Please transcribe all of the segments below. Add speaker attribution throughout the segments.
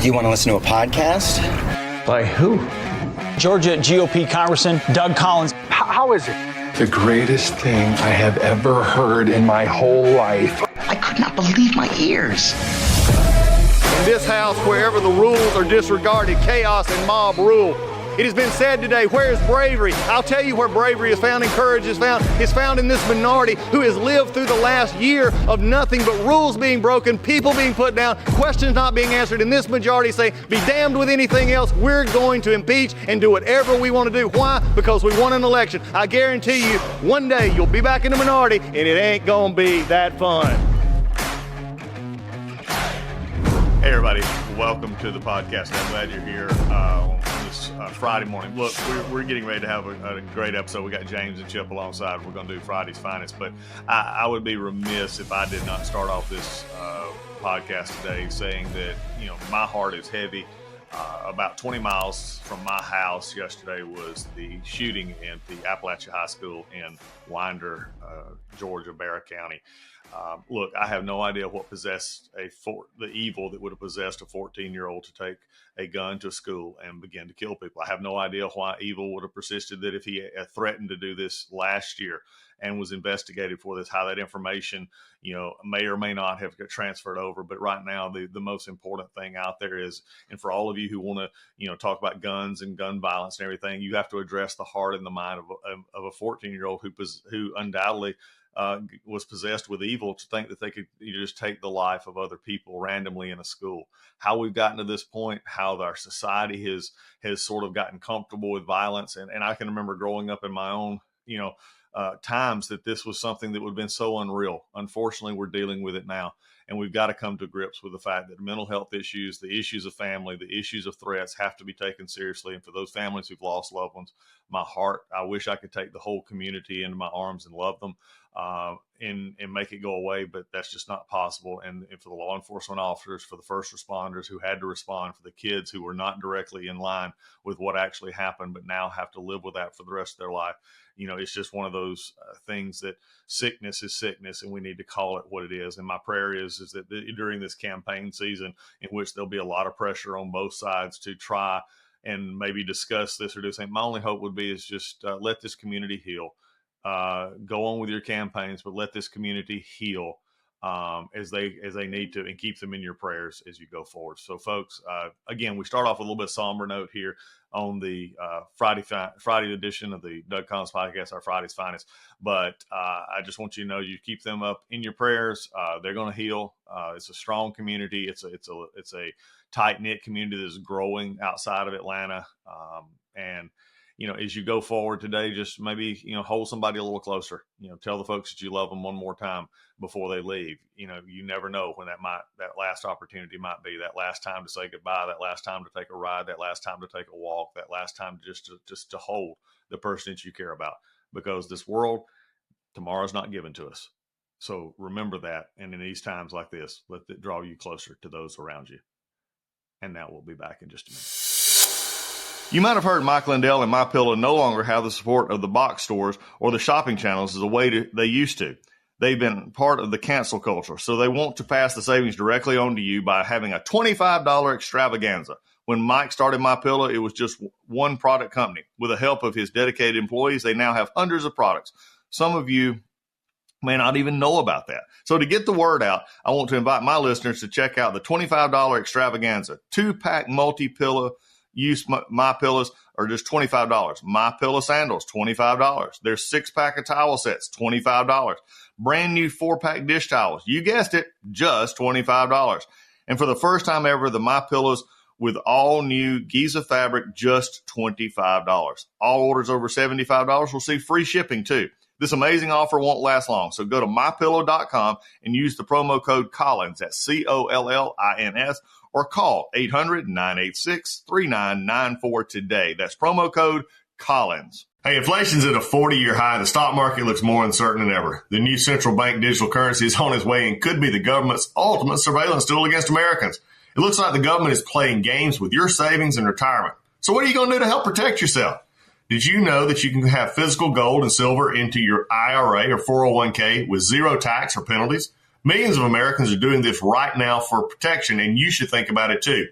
Speaker 1: You want to listen to a podcast?
Speaker 2: By who?
Speaker 3: Georgia GOP Congressman Doug Collins.
Speaker 2: How is it?
Speaker 4: The greatest thing I have ever heard in my whole life.
Speaker 5: I could not believe my ears.
Speaker 6: In this house, wherever the rules are disregarded, chaos and mob rule. It has been said today, where is bravery? I'll tell you where bravery is found and courage is found. It's found in this minority who has lived through the last year of nothing but rules being broken, people being put down, questions not being answered. And this majority say, be damned with anything else. We're going to impeach and do whatever we want to do. Why? Because we won an election. I guarantee you, one day you'll be back in the minority and it ain't going to be that fun.
Speaker 7: Hey everybody, welcome to the podcast. I'm glad you're here on this Friday morning. Look, we're getting ready to have a great episode. We got James and Chip alongside. We're going to do Friday's Finest, but I would be remiss if I did not start off this podcast today saying that, you know, my heart is heavy. About 20 miles from my house yesterday was the shooting at the Appalachia High School in Winder, Georgia, Barra County. Look, I have no idea what possessed the evil that would have possessed a 14-year-old to take a gun to school and begin to kill people. I have no idea why evil would have persisted, that if he threatened to do this last year and was investigated for this, how that information, you know, may or may not have transferred over. But right now, the most important thing out there is, and for all of you who want to, you know, talk about guns and gun violence and everything, you have to address the heart and the mind of a 14-year-old who undoubtedly was possessed with evil to think that they could just take the life of other people randomly in a school. How we've gotten to this point, how our society has sort of gotten comfortable with violence. And I can remember growing up in my own, you know, times that this was something that would have been so unreal. Unfortunately, we're dealing with it now. And we've got to come to grips with the fact that mental health issues, the issues of family, the issues of threats have to be taken seriously. And for those families who've lost loved ones, my heart, I wish I could take the whole community into my arms and love them and make it go away, but that's just not possible. And for the law enforcement officers, for the first responders who had to respond, for the kids who were not directly in line with what actually happened, but now have to live with that for the rest of their life. You know, it's just one of those things that sickness is sickness, and we need to call it what it is. And my prayer is that during this campaign season, in which there'll be a lot of pressure on both sides to try and maybe discuss this or do something, my only hope would be is just let this community heal. Go on with your campaigns, but let this community heal as they need to, and keep them in your prayers as you go forward. So, folks, again, we start off with a little bit of somber note here on the Friday edition of the Doug Collins podcast, our Friday's Finest. But I just want you to know, you keep them up in your prayers. They're going to heal. It's a strong community. It's a tight knit community that is growing outside of Atlanta, and you know, as you go forward today, just maybe, you know, hold somebody a little closer, you know, tell the folks that you love them one more time before they leave. You know, you never know when that last opportunity might be, that last time to say goodbye, that last time to take a ride, that last time to take a walk, that last time just to hold the person that you care about, because this world, tomorrow's not given to us. So remember that. And in these times like this, let it draw you closer to those around you. And now we'll be back in just a minute. You might have heard Mike Lindell and MyPillow no longer have the support of the box stores or the shopping channels as the way they used to. They've been part of the cancel culture, so they want to pass the savings directly on to you by having a $25 extravaganza. When Mike started MyPillow, it was just one product company. With the help of his dedicated employees, they now have hundreds of products. Some of you may not even know about that. So to get the word out, I want to invite my listeners to check out the $25 extravaganza. 2-pack multi-pillow use My Pillows are just $25. My Pillow sandals, $25. There's 6-pack of towel sets, $25. Brand new 4-pack dish towels, you guessed it, just $25. And for the first time ever, the My Pillows with all new Giza fabric, just $25. All orders over $75 will see free shipping too. This amazing offer won't last long, so go to mypillow.com and use the promo code Collins, that's COLLINS, or call 800-986-3994 today. That's promo code Collins. Hey, inflation's at a 40-year high. The stock market looks more uncertain than ever. The new central bank digital currency is on its way and could be the government's ultimate surveillance tool against Americans. It looks like the government is playing games with your savings and retirement. So what are you going to do to help protect yourself? Did you know that you can have physical gold and silver into your IRA or 401k with zero tax or penalties? Millions of Americans are doing this right now for protection, and you should think about it too.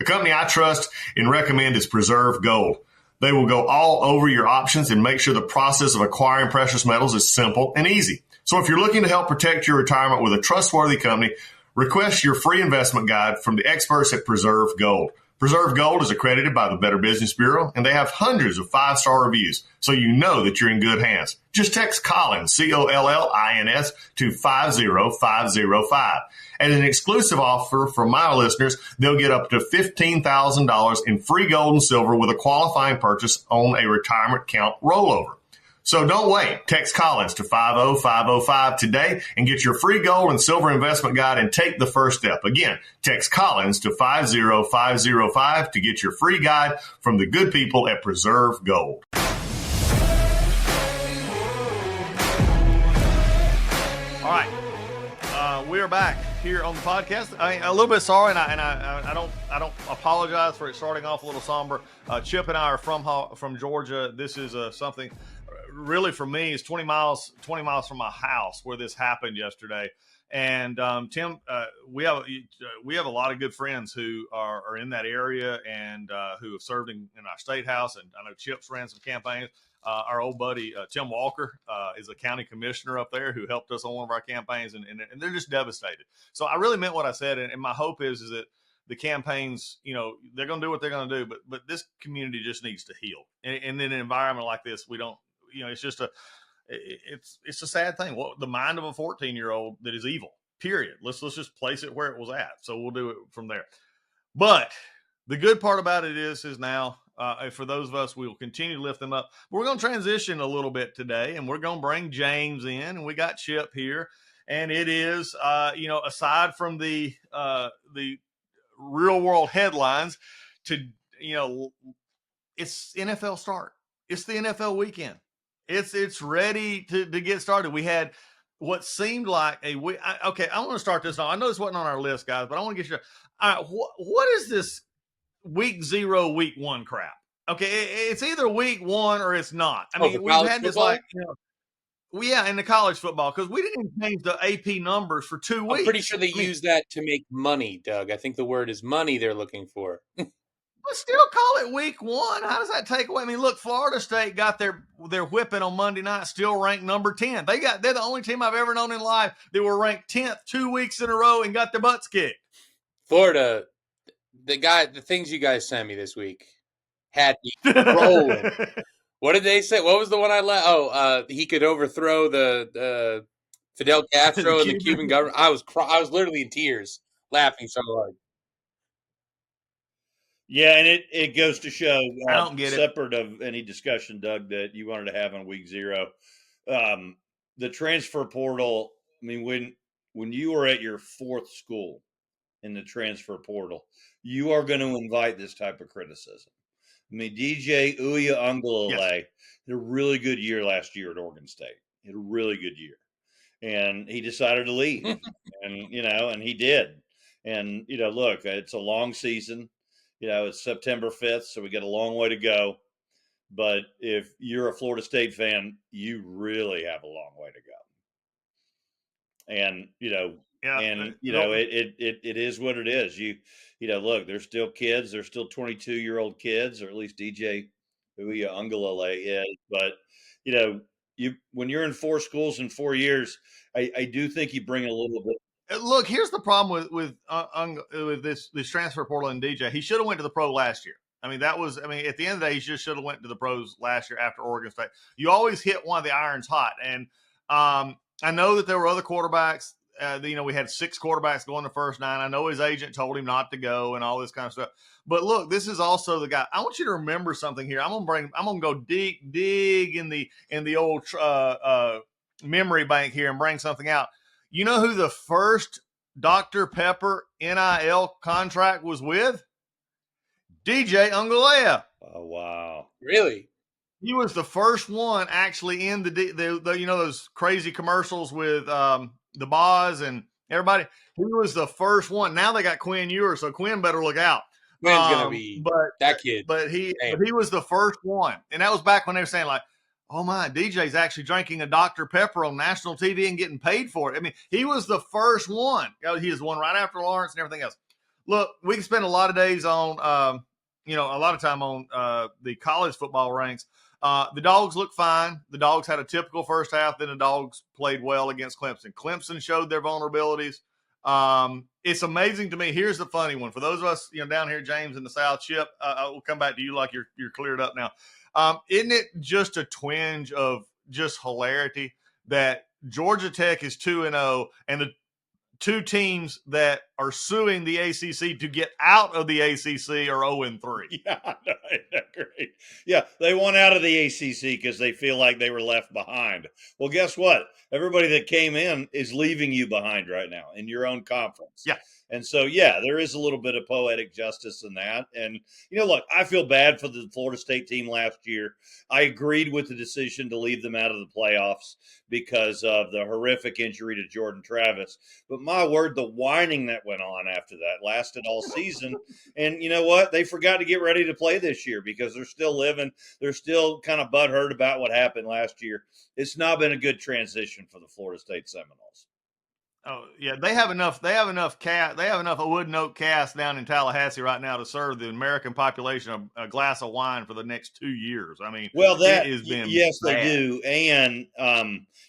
Speaker 7: The company I trust and recommend is Preserve Gold. They will go all over your options and make sure the process of acquiring precious metals is simple and easy. So if you're looking to help protect your retirement with a trustworthy company, request your free investment guide from the experts at Preserve Gold. Preserve Gold is accredited by the Better Business Bureau, and they have hundreds of 5-star reviews, so you know that you're in good hands. Just text Collins, Collins, to 50505. And an exclusive offer for my listeners, they'll get up to $15,000 in free gold and silver with a qualifying purchase on a retirement account rollover. So don't wait. Text Collins to 50505 today and get your free gold and silver investment guide and take the first step. Again, text Collins to 50505 to get your free guide from the good people at Preserve Gold.
Speaker 6: All right. We are back here on the podcast. A little bit sorry, and I don't apologize for it starting off a little somber. Chip and I are from Georgia. This is something really for me is 20 miles from my house where this happened yesterday. And Tim, we have a lot of good friends who are in that area and who have served in our state house. And I know Chip's ran some campaigns. Our old buddy Tim Walker is a county commissioner up there who helped us on one of our campaigns, and they're just devastated. So I really meant what I said, and my hope is that the campaigns, they're going to do what they're going to do, but this community just needs to heal. And in an environment like this, we don't. It's just it's a sad thing. Well, the mind of a 14-year-old that is evil, period. Let's just place it where it was at. So we'll do it from there. But the good part about it is now for those of us, we will continue to lift them up. We're going to transition a little bit today, and we're going to bring James in, and we got Chip here. And it is, aside from the real world headlines it's NFL start. It's the NFL weekend. It's ready to get started. We had what seemed like a week. Okay, I want to start this off. I know this wasn't on our list, guys, but I want to get you. All right, what is this week 0, week 1 crap? Okay, it's either week 1 or it's not. I mean, we've had this in the college football, because we didn't change the AP numbers for 2 weeks.
Speaker 1: I'm pretty sure they use that to make money, Doug. I think the word is money they're looking for.
Speaker 6: But still call it week 1. How does that take away? I mean, look, Florida State got their whipping on Monday night, still ranked number 10. They're the only team I've ever known in life that were ranked 10th 2 weeks in a row and got their butts kicked.
Speaker 1: Florida, the things you guys sent me this week had me rolling. What did they say? What was the one I let? He could overthrow the Fidel Castro and the Cuban government. I was literally in tears, laughing so hard.
Speaker 8: Yeah, and it goes to show,
Speaker 6: I don't get
Speaker 8: separate of any discussion, Doug, that you wanted to have on week 0, the transfer portal. I mean, when you are at your 4th school in the transfer portal, you are going to invite this type of criticism. I mean, DJ Uiagalelei had a really good year last year at Oregon State. He had a really good year. And he decided to leave. and he did. And, look, it's a long season. It's September 5th, so we got a long way to go. But if you're a Florida State fan, you really have a long way to go. And, it is what it is. Look, there's still kids. There's still 22-year-old kids, or at least DJ Uiagalelei is. But, when you're in 4 schools in 4 years, I do think you bring a little bit.
Speaker 6: Look, here's the problem with this transfer portal and DJ. He should have went to the pro last year. At the end of the day, he just should have went to the pros last year after Oregon State. You always hit one of the irons hot. And I know that there were other quarterbacks. We had 6 quarterbacks going the first 9. I know his agent told him not to go and all this kind of stuff. But look, this is also the guy. I want you to remember something here. I'm gonna go dig in the old memory bank here and bring something out. You know who the first Dr. Pepper NIL contract was with? DJ Uiagalelei.
Speaker 8: Oh, wow.
Speaker 1: Really?
Speaker 6: He was the first one actually in the those crazy commercials with the Boz and everybody. He was the first one. Now they got Quinn Ewers, so Quinn better look out.
Speaker 1: Quinn's going to be that kid.
Speaker 6: But he was the first one. And that was back when they were saying, like, oh my, DJ's actually drinking a Dr. Pepper on national TV and getting paid for it. I mean, he was the first one. He was one right after Lawrence and everything else. Look, we can spend a lot of days on, a lot of time on the college football ranks. The Dogs look fine. The Dogs had a typical first half. Then the Dogs played well against Clemson. Clemson showed their vulnerabilities. It's amazing to me. Here's the funny one for those of us, down here, James, in the South. Chip, I will come back to you like you're cleared up now. Isn't it just a twinge of just hilarity that Georgia Tech is 2-0 and the two teams that are suing the ACC to get out of the ACC are 0-3.
Speaker 8: Yeah, great. Yeah, they want out of the ACC because they feel like they were left behind. Well, guess what? Everybody that came in is leaving you behind right now in your own conference.
Speaker 6: Yeah.
Speaker 8: And so, yeah, there is a little bit of poetic justice in that. And, look, I feel bad for the Florida State team last year. I agreed with the decision to leave them out of the playoffs because of the horrific injury to Jordan Travis. But my word, the whining that went on after that lasted all season. And you know what? They forgot to get ready to play this year because they're still living. They're still kind of butthurt about what happened last year. It's not been a good transition for the Florida State Seminoles.
Speaker 6: Oh yeah, they have enough a wooden oak cast down in Tallahassee right now to serve the American population a glass of wine for the next 2 years. I mean,
Speaker 8: well, that
Speaker 6: it has been
Speaker 8: yes,
Speaker 6: bad.
Speaker 8: they do. And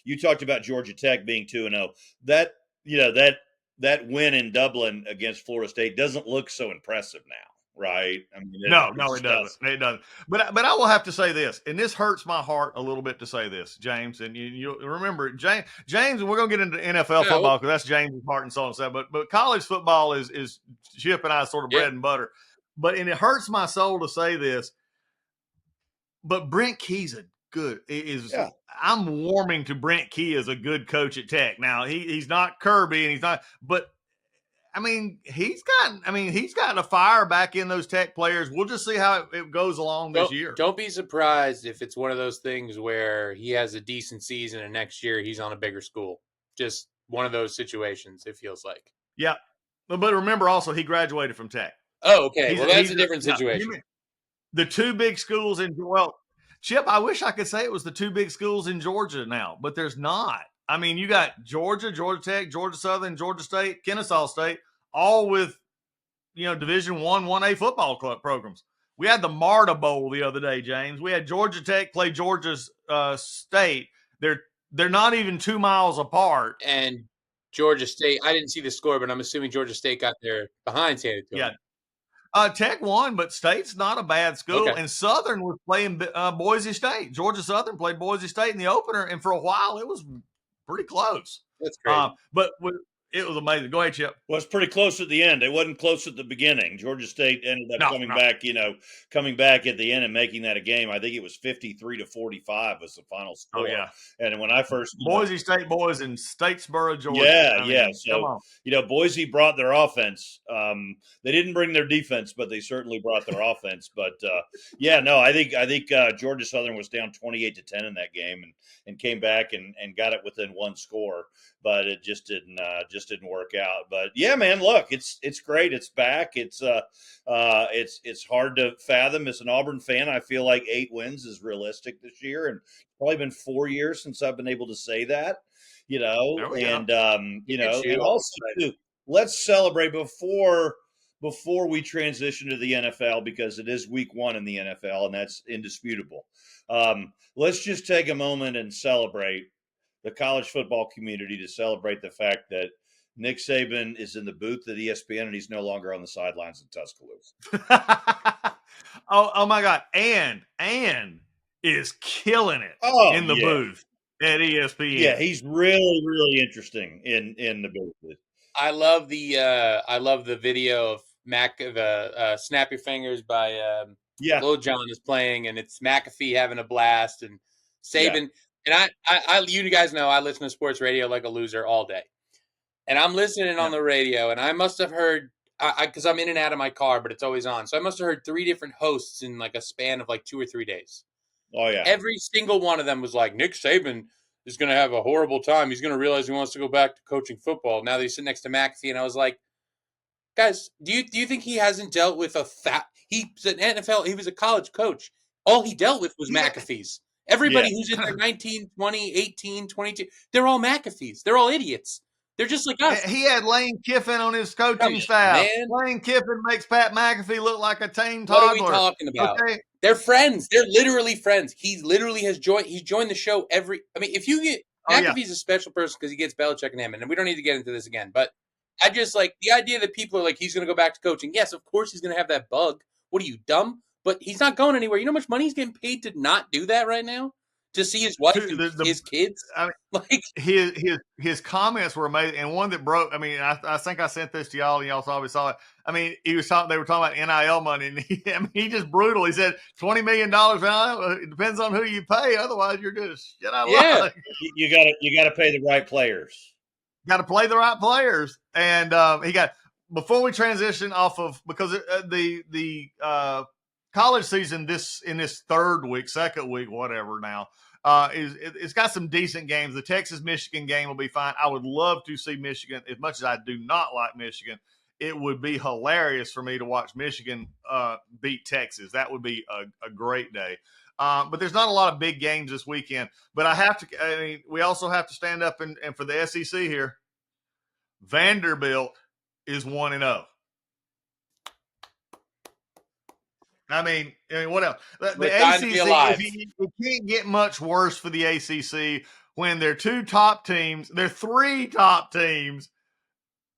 Speaker 8: you talked about Georgia Tech being 2-0. That win in Dublin against Florida State doesn't look so impressive now. Right? I mean,
Speaker 6: it doesn't. It doesn't. But I will have to say this, and this hurts my heart a little bit to say this, James. And you remember, James, and we're gonna get into NFL football because that's James' heart and soul and stuff. But college football is Chip and I sort of bread and butter. But it hurts my soul to say this. But Brent Key's I'm warming to Brent Key as a good coach at Tech. Now he's not Kirby and he's not, but. I mean, he's gotten a fire back in those Tech players. We'll just see how it goes along this year.
Speaker 1: Don't be surprised if it's one of those things where he has a decent season and next year he's on a bigger school. Just one of those situations, it feels like.
Speaker 6: Yeah. But remember also he graduated from Tech.
Speaker 1: Oh, okay. Well, that's a different situation.
Speaker 6: The two big schools Chip, I wish I could say it was the two big schools in Georgia now, but there's not. I mean, you got Georgia, Georgia Tech, Georgia Southern, Georgia State, Kennesaw State, all with, Division I, 1A football club programs. We had the MARTA Bowl the other day, James. We had Georgia Tech play Georgia State. They're not even 2 miles apart.
Speaker 1: And Georgia State, I didn't see the score, but I'm assuming Georgia State got there behind San Antonio.
Speaker 6: Yeah. Tech won, but State's not a bad school. Okay. And Southern was playing Boise State. Georgia Southern played Boise State in the opener, and for a while it was pretty close.
Speaker 1: That's great.
Speaker 6: But it was amazing. Go ahead, Chip.
Speaker 8: Well, it's pretty close at the end. It wasn't close at the beginning. Georgia State ended up coming back at the end and making that a game. I think it was 53-45 was the final score.
Speaker 6: Oh, yeah.
Speaker 8: And when I first
Speaker 6: Boise State boys in Statesboro, Georgia.
Speaker 8: Yeah. So, Boise brought their offense. They didn't bring their defense, but they certainly brought their offense. But I think Georgia Southern was down 28-10 in that game and came back and got it within one score. But it just didn't work out. But yeah, man, look, it's great. It's back. It's hard to fathom as an Auburn fan. I feel like 8 wins is realistic this year, and it's probably been 4 years since I've been able to say that. And also too, let's celebrate before we transition to the NFL because it is week 1 in the NFL, and that's indisputable. Let's just take a moment and celebrate the college football community to celebrate the fact that Nick Saban is in the booth at ESPN and he's no longer on the sidelines in Tuscaloosa.
Speaker 6: oh my God. And is killing it in the booth at ESPN.
Speaker 8: Yeah, he's really, really interesting in the booth.
Speaker 1: I love the video of Snap Your Fingers by Lil Jon is playing, and it's McAfee having a blast and Saban. Yeah. And I, you guys know I listen to sports radio like a loser all day. And I'm listening on the radio, and I must have heard, because I'm in and out of my car, but it's always on. So I must have heard 3 different hosts in like a span of like 2 or 3 days.
Speaker 8: Oh, yeah.
Speaker 1: Every single one of them was like, Nick Saban is going to have a horrible time. He's going to realize he wants to go back to coaching football. Now that he's sitting next to McAfee, and I was like, guys, do you think he hasn't dealt with he's an NFL, he was a college coach. All he dealt with was McAfee's. Everybody who's in their 19, 20, 18, 22, they're all McAfees. They're all idiots. They're just like us.
Speaker 6: He had Lane Kiffin on his
Speaker 1: Come
Speaker 6: coaching
Speaker 1: on,
Speaker 6: staff.
Speaker 1: man.
Speaker 6: Lane Kiffin makes Pat McAfee look like a tame
Speaker 1: What
Speaker 6: toddler.
Speaker 1: are we talking about?
Speaker 6: Okay?
Speaker 1: They're friends. They're literally friends. He literally has joined. He's joined the show every. I mean, if you get McAfee's a special person because he gets Belichick and Hammond, and we don't need to get into this again. But I just like the idea that people are like he's going to go back to coaching. Yes, of course he's going to have that bug. What are you, dumb? But he's not going anywhere. You know how much money he's getting paid to not do that right now? To see his wife and his kids?
Speaker 6: I mean,
Speaker 1: like
Speaker 6: his comments were amazing, and one that broke. I mean, I think I sent this to y'all, and y'all probably saw it. I mean, he was talking. They were talking about NIL money, and he just brutal. He said $20 million. It depends on who you pay. Otherwise, you're just shit out of luck.
Speaker 8: You got to pay the right players.
Speaker 6: Got to play the right players, and he got. Before we transition off of because the college season in this second week, whatever now. It's got some decent games. The Texas-Michigan game will be fine. I would love to see Michigan, as much as I do not like Michigan. It would be hilarious for me to watch Michigan beat Texas. That would be a great day. But there's not a lot of big games this weekend. But we also have to stand up and for the SEC here, Vanderbilt is 1-0. I mean, what else? The ACC, it can't get much worse for the ACC when their three top teams,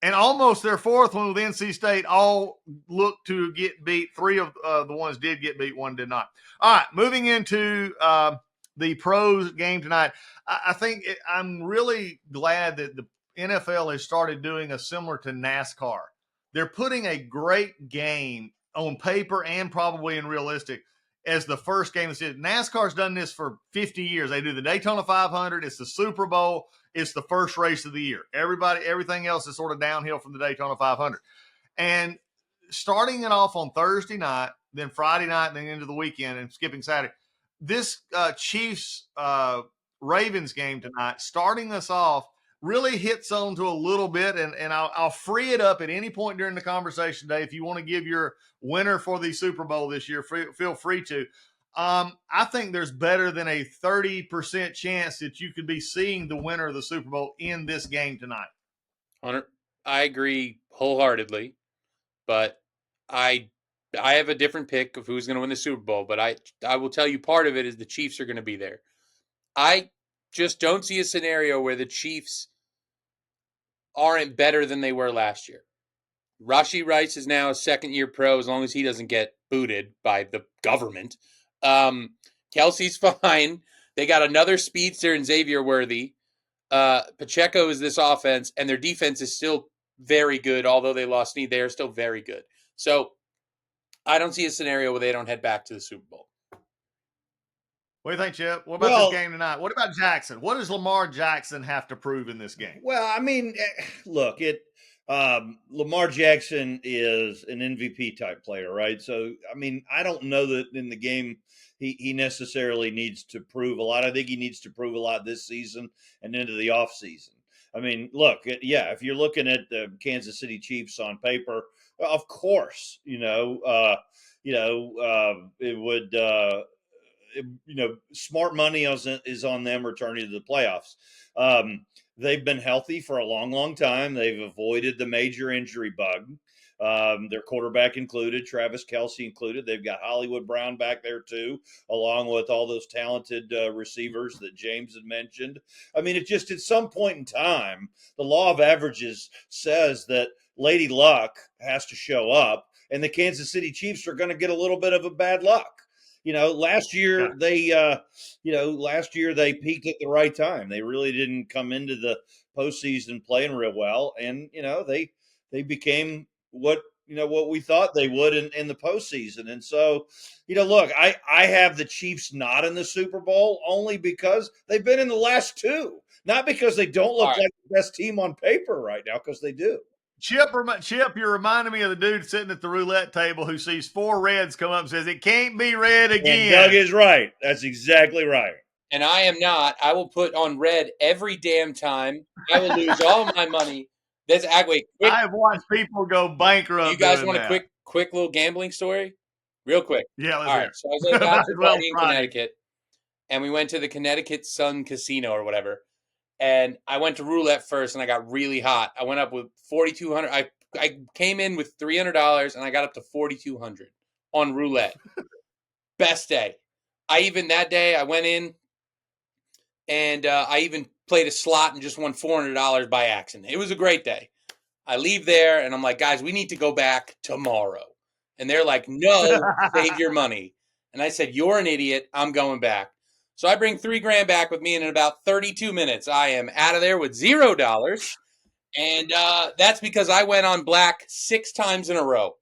Speaker 6: and almost their fourth one with NC State all look to get beat. Three of the ones did get beat, one did not. All right, moving into the pros game tonight. I'm really glad that the NFL has started doing a similar to NASCAR. They're putting a great game on paper and probably in realistic as the first game. NASCAR's done this for 50 years. They do the Daytona 500. It's the Super Bowl. It's the first race of the year. Everything else is sort of downhill from the Daytona 500. And starting it off on Thursday night, then Friday night, and then into the weekend and skipping Saturday. This Chiefs Ravens game tonight, starting us off, really hits on to a little bit, and I'll free it up at any point during the conversation today. If you want to give your winner for the Super Bowl this year, feel free to. I think there's better than a 30% chance that you could be seeing the winner of the Super Bowl in this game tonight.
Speaker 1: Hunter, I agree wholeheartedly, but I have a different pick of who's going to win the Super Bowl, but I will tell you part of it is the Chiefs are going to be there. I just don't see a scenario where the Chiefs aren't better than they were last year. Rashee Rice is now a second-year pro as long as he doesn't get booted by the government. Kelsey's fine. They got another speedster in Xavier Worthy. Pacheco is this offense, and their defense is still very good. Although they lost Snead, they are still very good. So I don't see a scenario where they don't head back to the Super Bowl.
Speaker 6: What do you think, Chip? What about this game tonight? What about Jackson? What does Lamar Jackson have to prove in this game?
Speaker 8: Well, I mean, look, Lamar Jackson is an MVP type player, right? So, I mean, I don't know that in the game he necessarily needs to prove a lot. I think he needs to prove a lot this season and into the offseason. I mean, look, if you're looking at the Kansas City Chiefs on paper, of course, it would smart money is on them returning to the playoffs. They've been healthy for a long, long time. They've avoided the major injury bug. Their quarterback included, Travis Kelce included. They've got Hollywood Brown back there too, along with all those talented receivers that James had mentioned. I mean, it just at some point in time, the law of averages says that Lady Luck has to show up, and the Kansas City Chiefs are going to get a little bit of a bad luck. Last year they peaked at the right time. They really didn't come into the postseason playing real well, and they became what we thought they would in the postseason. And so, look, I have the Chiefs not in the Super Bowl only because they've been in the last two, not because they don't look like the best team on paper right now, because they do.
Speaker 6: Chip, you're reminding me of the dude sitting at the roulette table who sees four reds come up and says, it can't be red again.
Speaker 8: And Doug is right. That's exactly right.
Speaker 1: And I am not. I will put on red every damn time. I will lose all my money.
Speaker 6: I've watched people go bankrupt.
Speaker 1: You guys want a quick little gambling story? Real quick.
Speaker 6: Yeah, let's
Speaker 1: all
Speaker 6: hear
Speaker 1: right. So I was at a Friday in Connecticut, and we went to the Connecticut Sun Casino or whatever. And I went to roulette first, and I got really hot. I went up with $4,200. I came in with $300, and I got up to $4,200 on roulette. Best day. That day I went in, and I even played a slot and just won $400 by accident. It was a great day. I leave there, and I'm like, guys, we need to go back tomorrow. And they're like, no, save your money. And I said, you're an idiot. I'm going back. So I bring $3,000 back with me, and in about 32 minutes, I am out of there with $0. And that's because I went on black 6 times in a row.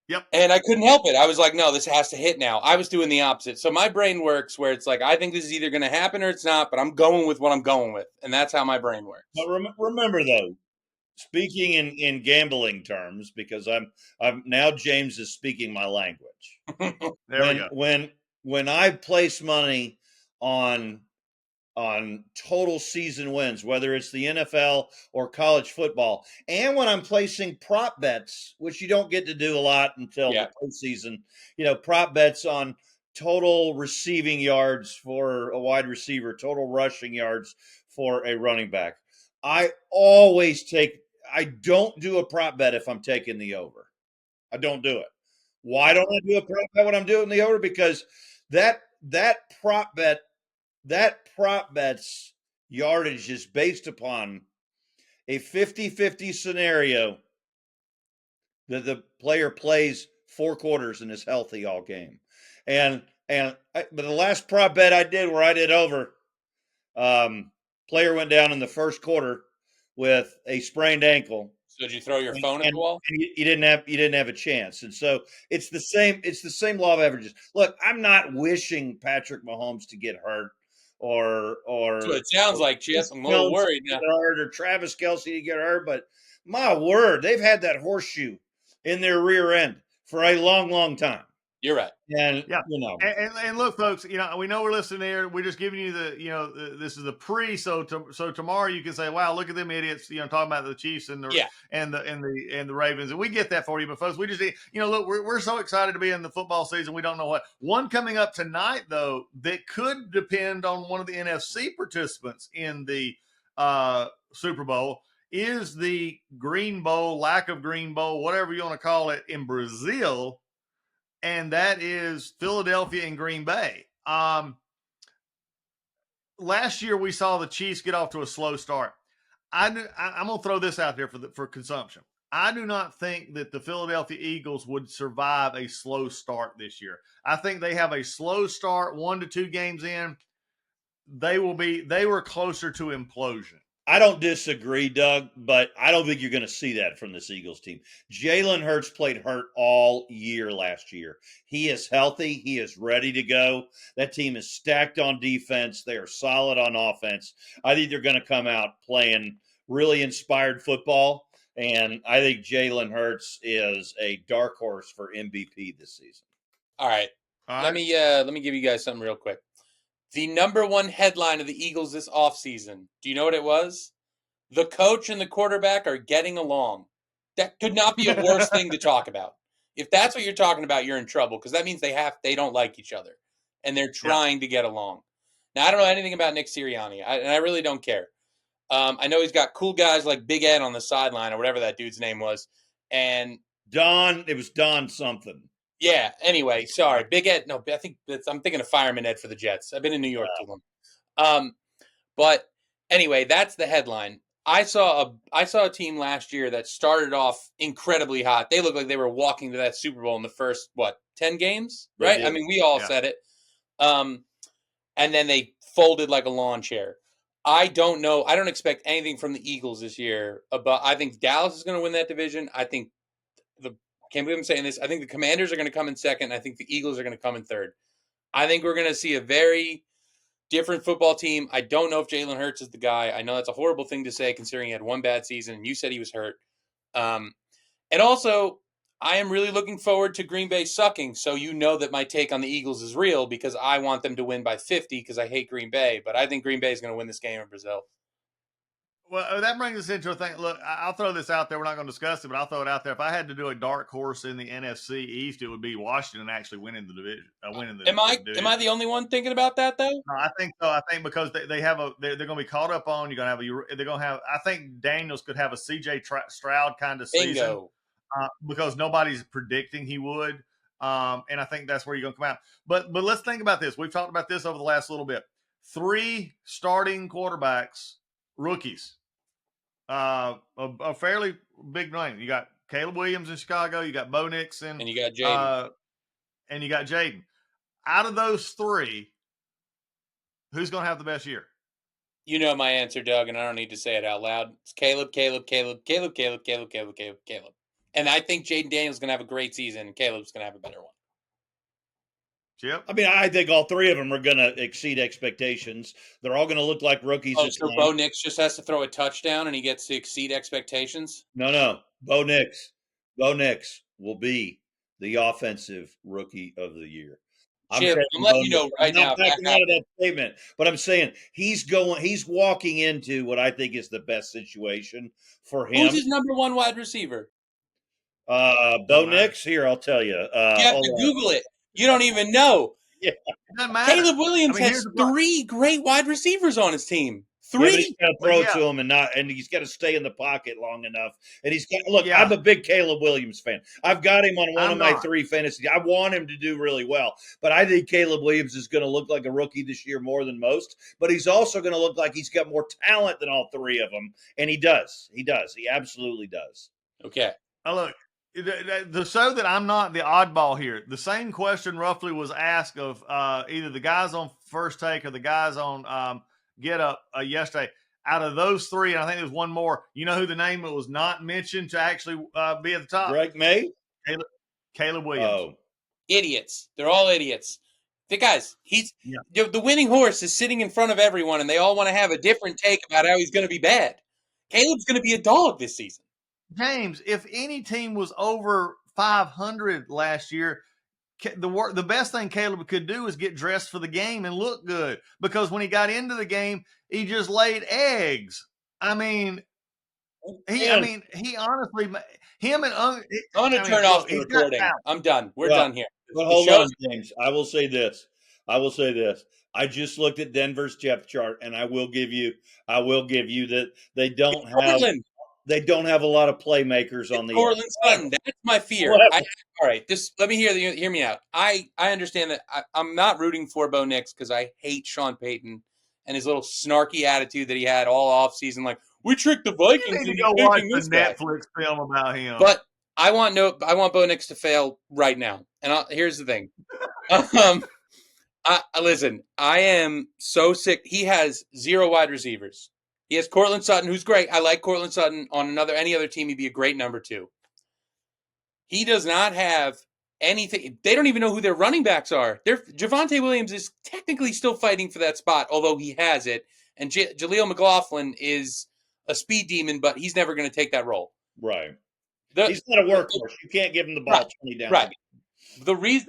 Speaker 7: Yep.
Speaker 1: And I couldn't help it. I was like, no, this has to hit now. I was doing the opposite. So my brain works where it's like, I think this is either going to happen or it's not, but I'm going with what I'm going with. And that's how my brain works.
Speaker 8: But remember, though, speaking in gambling terms, because I'm now James is speaking my language.
Speaker 7: There we go.
Speaker 8: When I place money on total season wins, whether it's the NFL or college football, and when I'm placing prop bets, which you don't get to do a lot until the postseason, prop bets on total receiving yards for a wide receiver, total rushing yards for a running back. I don't do a prop bet if I'm taking the over. I don't do it. Why don't I do a prop bet when I'm doing the over? Because that prop bet's yardage is based upon a 50-50 scenario that the player plays 4 quarters and is healthy all game. But the last prop bet I did where I did over, player went down in the first quarter with a sprained ankle.
Speaker 1: So did you throw your phone at the wall?
Speaker 8: And you didn't have a chance. And so it's the same law of averages. Look, I'm not wishing Patrick Mahomes to get hurt or
Speaker 1: so it sounds like, Chip. I'm a little worried now.
Speaker 8: Or Travis Kelce to get hurt, but my word, they've had that horseshoe in their rear end for a long, long time.
Speaker 1: You're right.
Speaker 8: And
Speaker 7: and look, folks, we know we're listening here. We're just giving you this is the pre. So tomorrow you can say, wow, look at them idiots, talking about the Chiefs and the Ravens, and we get that for you. But folks, we just look, we're so excited to be in the football season. We don't know what one coming up tonight though that could depend on one of the NFC participants in the Super Bowl is the Green Bowl, lack of Green Bowl, whatever you want to call it, in Brazil. And that is Philadelphia and Green Bay. Last year, we saw the Chiefs get off to a slow start. I'm going to throw this out there for consumption. I do not think that the Philadelphia Eagles would survive a slow start this year. I think they have a slow start, 1 to 2 games in. They were closer to implosion.
Speaker 8: I don't disagree, Doug, but I don't think you're going to see that from this Eagles team. Jalen Hurts played hurt all year last year. He is healthy. He is ready to go. That team is stacked on defense. They are solid on offense. I think they're going to come out playing really inspired football, and I think Jalen Hurts is a dark horse for MVP this season.
Speaker 1: All right. Let me give you guys something real quick. The number one headline of the Eagles this offseason, do you know what it was? The coach and the quarterback are getting along. That could not be a worse thing to talk about. If that's what you're talking about, you're in trouble because that means they don't like each other and they're trying to get along. Now, I don't know anything about Nick Sirianni, and I really don't care. I know he's got cool guys like Big Ed on the sideline or whatever that dude's name was. And
Speaker 8: it was Don something.
Speaker 1: Yeah. Anyway, sorry, Big Ed. No, I think I'm thinking of Fireman Ed for the Jets. I've been in New York too long. But anyway, that's the headline. I saw a team last year that started off incredibly hot. They looked like they were walking to that Super Bowl in the first 10 games, right? I mean, we all said it. And then they folded like a lawn chair. I don't know. I don't expect anything from the Eagles this year. But I think Dallas is going to win that division. I think can't believe I'm saying this. I think the Commanders are going to come in second. I think the Eagles are going to come in third. I think we're going to see a very different football team. I don't know if Jalen Hurts is the guy. I know that's a horrible thing to say considering he had one bad season and you said he was hurt. And also, I am really looking forward to Green Bay sucking. So you know that my take on the Eagles is real because I want them to win by 50 because I hate Green Bay. But I think Green Bay is going to win this game in Brazil.
Speaker 7: Well, that brings us into a thing. Look, I'll throw this out there. We're not going to discuss it, but I'll throw it out there. If I had to do a dark horse in the NFC East, it would be Washington actually winning the division.
Speaker 1: Am I
Speaker 7: division.
Speaker 1: the only one thinking about that though?
Speaker 7: No, I think so. I think because they're going to be caught up on. They're going to have. I think Daniels could have a CJ Stroud kind of season
Speaker 1: Bingo.
Speaker 7: because nobody's predicting he would. And I think that's where you're going to come out. But let's think about this. We've talked about this over the last little bit. 3 starting quarterbacks, rookies, a fairly big name. You got Caleb Williams in Chicago. You got Bo Nix
Speaker 1: and you got Jaden.
Speaker 7: And you got Jaden. Out of those 3, who's going to have the best year?
Speaker 1: You know my answer, Doug, and I don't need to say it out loud. It's Caleb. And I think Jaden Daniels is going to have a great season, and Caleb's going to have a better one.
Speaker 7: Chip?
Speaker 8: I mean, I think all 3 of them are going to exceed expectations. They're all going to look like rookies.
Speaker 1: So Bo Nix just has to throw a touchdown, and he gets to exceed expectations?
Speaker 8: No. Bo Nix will be the offensive rookie of the year.
Speaker 1: Chip, I'm letting you know right now.
Speaker 8: I'm not backing out of that statement, but I'm saying he's walking into what I think is the best situation for him.
Speaker 1: Who's his number 1 wide receiver?
Speaker 8: Bo Nix. Here, I'll tell you.
Speaker 1: You have to Google it. You don't even know.
Speaker 7: Yeah, it doesn't matter.
Speaker 1: Caleb Williams has 3 great wide receivers on his team. 3.
Speaker 8: Yeah, he's got to throw to him and he's got to stay in the pocket long enough. And he's got look. I'm a big Caleb Williams fan. I've got him on one of my 3 fantasy. I want him to do really well, but I think Caleb Williams is going to look like a rookie this year more than most. But he's also going to look like he's got more talent than all 3 of them, and he does. He absolutely does.
Speaker 1: Okay.
Speaker 7: Now look. So that I'm not the oddball here, the same question roughly was asked of either the guys on First Take or the guys on Get Up yesterday. Out of those 3, and I think there's one more, you know who the name that was not mentioned to actually be at the top?
Speaker 8: Drake May?
Speaker 7: Caleb Williams.
Speaker 1: Oh. Idiots. They're all idiots. The guys, the winning horse is sitting in front of everyone, and they all want to have a different take about how he's going to be bad. Caleb's going to be a dog this season.
Speaker 7: James, if any team was over 500 last year, the best thing Caleb could do is get dressed for the game and look good. Because when he got into the game, he just laid eggs. I mean, he honestly, him and
Speaker 1: I'm going to turn off the recording. I'm done. We're done here.
Speaker 8: But hold on, James. I will say this. I just looked at Denver's depth chart, and I will give you that they don't have. They don't have a lot of playmakers on the
Speaker 1: Cortland Sutton. That's my fear. All right, let me hear me out. I understand that I'm not rooting for Bo Nix because I hate Sean Payton and his little snarky attitude that he had all offseason. Like, we tricked the Vikings into
Speaker 7: watch the Netflix film about him.
Speaker 1: But I want Bo Nix to fail right now. And here's the thing. Listen, I am so sick. He has 0 wide receivers. He has Cortland Sutton, who's great. I like Cortland Sutton. On any other team, he'd be a great number 2. He does not have anything. They don't even know who their running backs are. Javonte Williams is technically still fighting for that spot, although he has it. And Jaleel McLaughlin is a speed demon, but he's never going to take that role.
Speaker 8: Right. He's not a workhorse. You can't give him the ball 20 down.
Speaker 1: Right.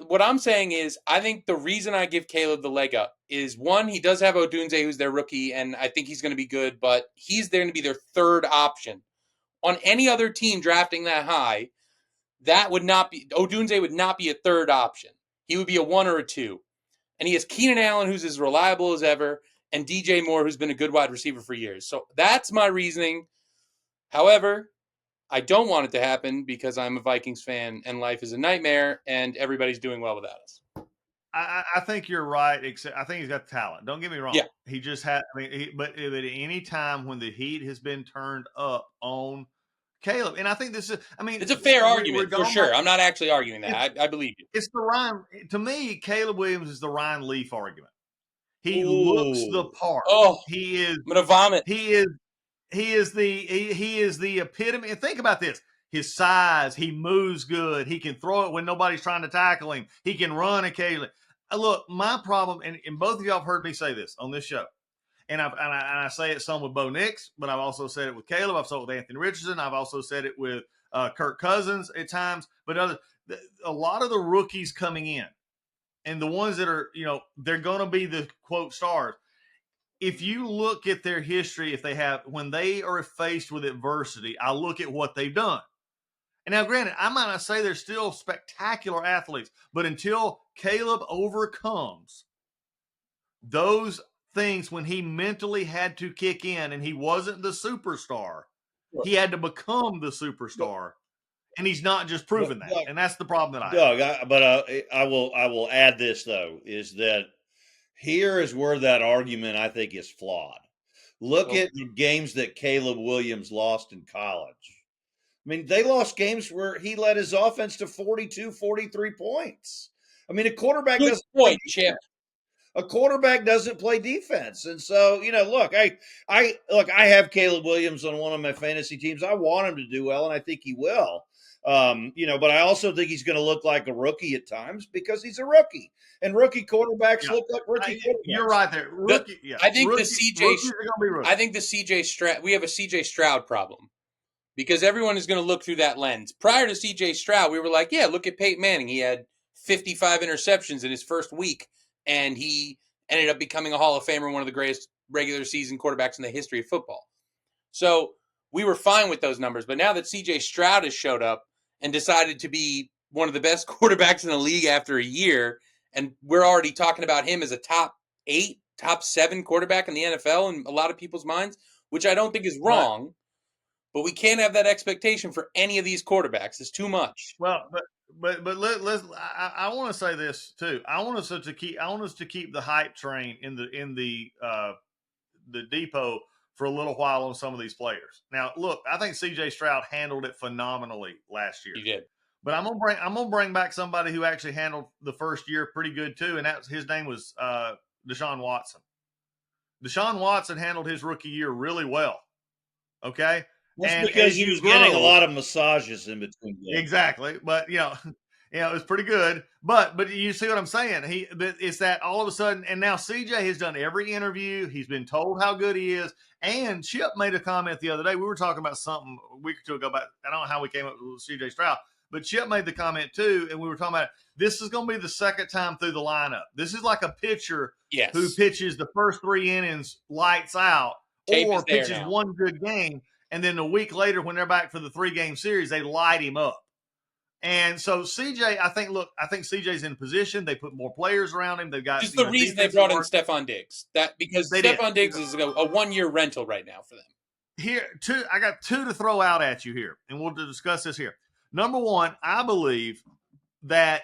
Speaker 1: What I'm saying is, I think the reason I give Caleb the leg up is, one, he does have Odunze, who's their rookie, and I think he's going to be good, but he's going to be their 3rd option. On any other team drafting that high, Odunze would not be a 3rd option. He would be a 1 or a 2. And he has Keenan Allen, who's as reliable as ever, and DJ Moore, who's been a good wide receiver for years. So that's my reasoning. However, I don't want it to happen because I'm a Vikings fan and life is a nightmare and everybody's doing well without us.
Speaker 7: I think you're right. Except I think he's got talent. Don't get me wrong.
Speaker 1: Yeah.
Speaker 7: He just had. But at any time when the heat has been turned up on Caleb, and I think this is. It's
Speaker 1: a fair argument for sure. I'm not actually arguing that. I believe you.
Speaker 7: It's the Ryan. To me, Caleb Williams is the Ryan Leaf argument. He looks the part.
Speaker 1: Oh,
Speaker 7: he is.
Speaker 1: I'm gonna vomit.
Speaker 7: He is the epitome. And think about this. His size, he moves good. He can throw it when nobody's trying to tackle him. He can run occasionally. Look, my problem, and both of y'all have heard me say this on this show, and I say it some with Bo Nix, but I've also said it with Caleb. I've said it with Anthony Richardson. I've also said it with Kirk Cousins at times. But a lot of the rookies coming in, and the ones that are, they're going to be the, quote, stars, if you look at their history, when they are faced with adversity, I look at what they've done. And now, granted, I might not say they're still spectacular athletes, but until Caleb overcomes those things when he mentally had to kick in and he wasn't the superstar, he had to become the superstar. And he's not just proven that.
Speaker 8: Doug,
Speaker 7: and that's the problem that I
Speaker 8: Doug,
Speaker 7: have.
Speaker 8: I will add this, though, is that here is where that argument I think is flawed. Look at the games that Caleb Williams lost in college. I mean, they lost games where he led his offense to 42, 43 points. I mean, a quarterback
Speaker 1: Good
Speaker 8: doesn't
Speaker 1: point, Chip.
Speaker 8: A quarterback doesn't play defense. And so, look, I have Caleb Williams on one of my fantasy teams. I want him to do well, and I think he will. But I also think he's going to look like a rookie at times because he's a rookie, and rookie quarterbacks look like rookie quarterbacks.
Speaker 7: You're right there. Rookie,
Speaker 1: I think
Speaker 7: rookies are gonna be rookies.
Speaker 1: I think the CJ Stroud. We have a CJ Stroud problem because everyone is going to look through that lens. Prior to CJ Stroud, we were like, yeah, look at Peyton Manning. He had 55 interceptions in his first week, and he ended up becoming a Hall of Famer, one of the greatest regular season quarterbacks in the history of football. So we were fine with those numbers. But now that CJ Stroud has showed up and decided to be one of the best quarterbacks in the league after a year, and we're already talking about him as a top 8, top 7 quarterback in the NFL in a lot of people's minds, which I don't think is wrong. Right. But we can't have that expectation for any of these quarterbacks. It's too much.
Speaker 7: Well, but let's. I want to say this too. I want us to keep the hype train in the depot for a little while on some of these players. Now, look, I think C.J. Stroud handled it phenomenally last year.
Speaker 1: He did.
Speaker 7: But I'm gonna bring back somebody who actually handled the first year pretty good too, and his name was Deshaun Watson. Deshaun Watson handled his rookie year really well. Okay.
Speaker 8: That's because he was getting a lot of massages in between games.
Speaker 7: Exactly. But, it was pretty good. But you see what I'm saying? It's that all of a sudden, and now CJ has done every interview. He's been told how good he is. And Chip made a comment the other day. We were talking about something a week or two ago about, I don't know how we came up with CJ Stroud, but Chip made the comment too. And we were talking about, this is going to be the second time through the lineup. This is like a pitcher who pitches the first 3 innings lights out or pitches one good game. And then a week later, when they're back for the 3-game series, they light him up. And so CJ, I think CJ's in position. They put more players around him. They've got
Speaker 1: just the reason they brought in Stephon Diggs. Because Stephon Diggs is a 1-year rental right now for them.
Speaker 7: Here, I got 2 to throw out at you here, and we'll discuss this here. Number one, I believe that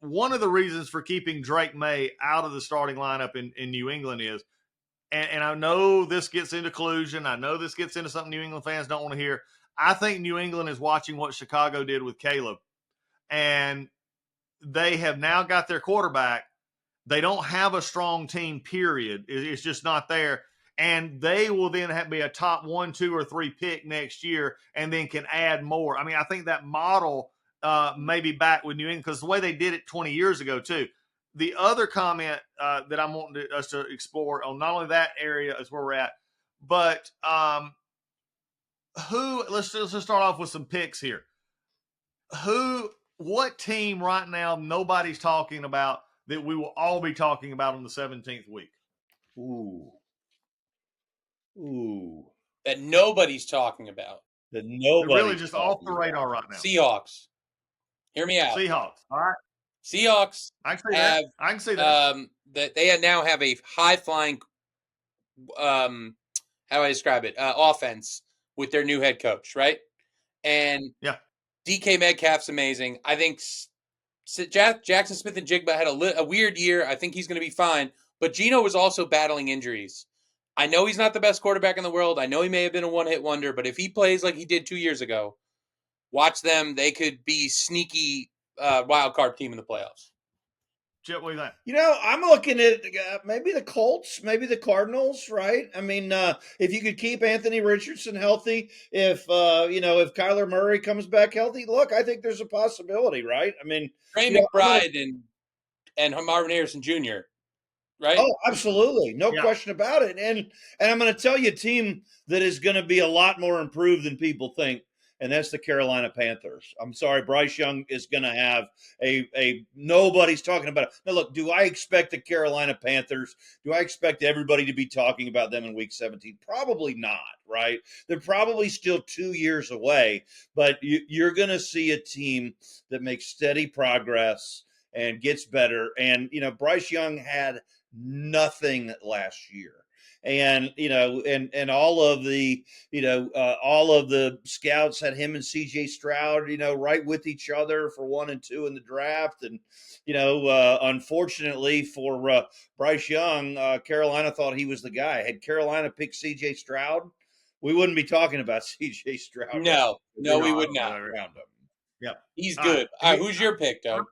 Speaker 7: one of the reasons for keeping Drake May out of the starting lineup in New England is, and I know this gets into collusion. I know this gets into something New England fans don't want to hear. I think New England is watching what Chicago did with Caleb. And they have now got their quarterback. They don't have a strong team, period. It's just not there. And they will then be a top 1, 2, or 3 pick next year and then can add more. I mean, I think that model may be back with New England because the way they did it 20 years ago, too. The other comment that I'm wanting us to explore on not only that area is where we're at, but let's just start off with some picks here. What team right now nobody's talking about that we will all be talking about on the 17th week?
Speaker 8: Ooh.
Speaker 1: That nobody's talking about.
Speaker 8: That nobody's
Speaker 7: really just off the radar right now.
Speaker 1: Seahawks. Hear me out.
Speaker 7: Seahawks. All right.
Speaker 1: Seahawks
Speaker 7: I can see that.
Speaker 1: That they now have a high-flying, how do I describe it, offense with their new head coach, right? And DK Metcalf's amazing. I think Jackson Smith and Jigba had a weird year. I think he's going to be fine. But Geno was also battling injuries. I know he's not the best quarterback in the world. I know he may have been a one-hit wonder. But if he plays like he did 2 years ago, watch them. They could be sneaky wild card team in the playoffs.
Speaker 7: Chip, what do you think?
Speaker 8: I'm looking at maybe the Colts, maybe the Cardinals, right? I mean, if you could keep Anthony Richardson healthy, if Kyler Murray comes back healthy, look, I think there's a possibility, right? I mean,
Speaker 1: Trey McBride and Marvin Harrison Jr., right?
Speaker 8: Oh, absolutely. No question about it. And I'm going to tell you a team that is going to be a lot more improved than people think and that's the Carolina Panthers. I'm sorry, Bryce Young is going to have a nobody's talking about it. Now, look, do I expect the Carolina Panthers? Do I expect everybody to be talking about them in Week 17? Probably not, right? They're probably still 2 years away, but you're going to see a team that makes steady progress and gets better. And Bryce Young had nothing last year. And and all of the all of the scouts had him and CJ Stroud right with each other for 1 and 2 in the draft. And unfortunately for Bryce Young, Carolina thought he was the guy. Had Carolina picked CJ Stroud, we wouldn't be talking about CJ Stroud.
Speaker 1: No, we would not.
Speaker 8: Around him. Yep.
Speaker 1: He's good. All right, who's your pick, Doug?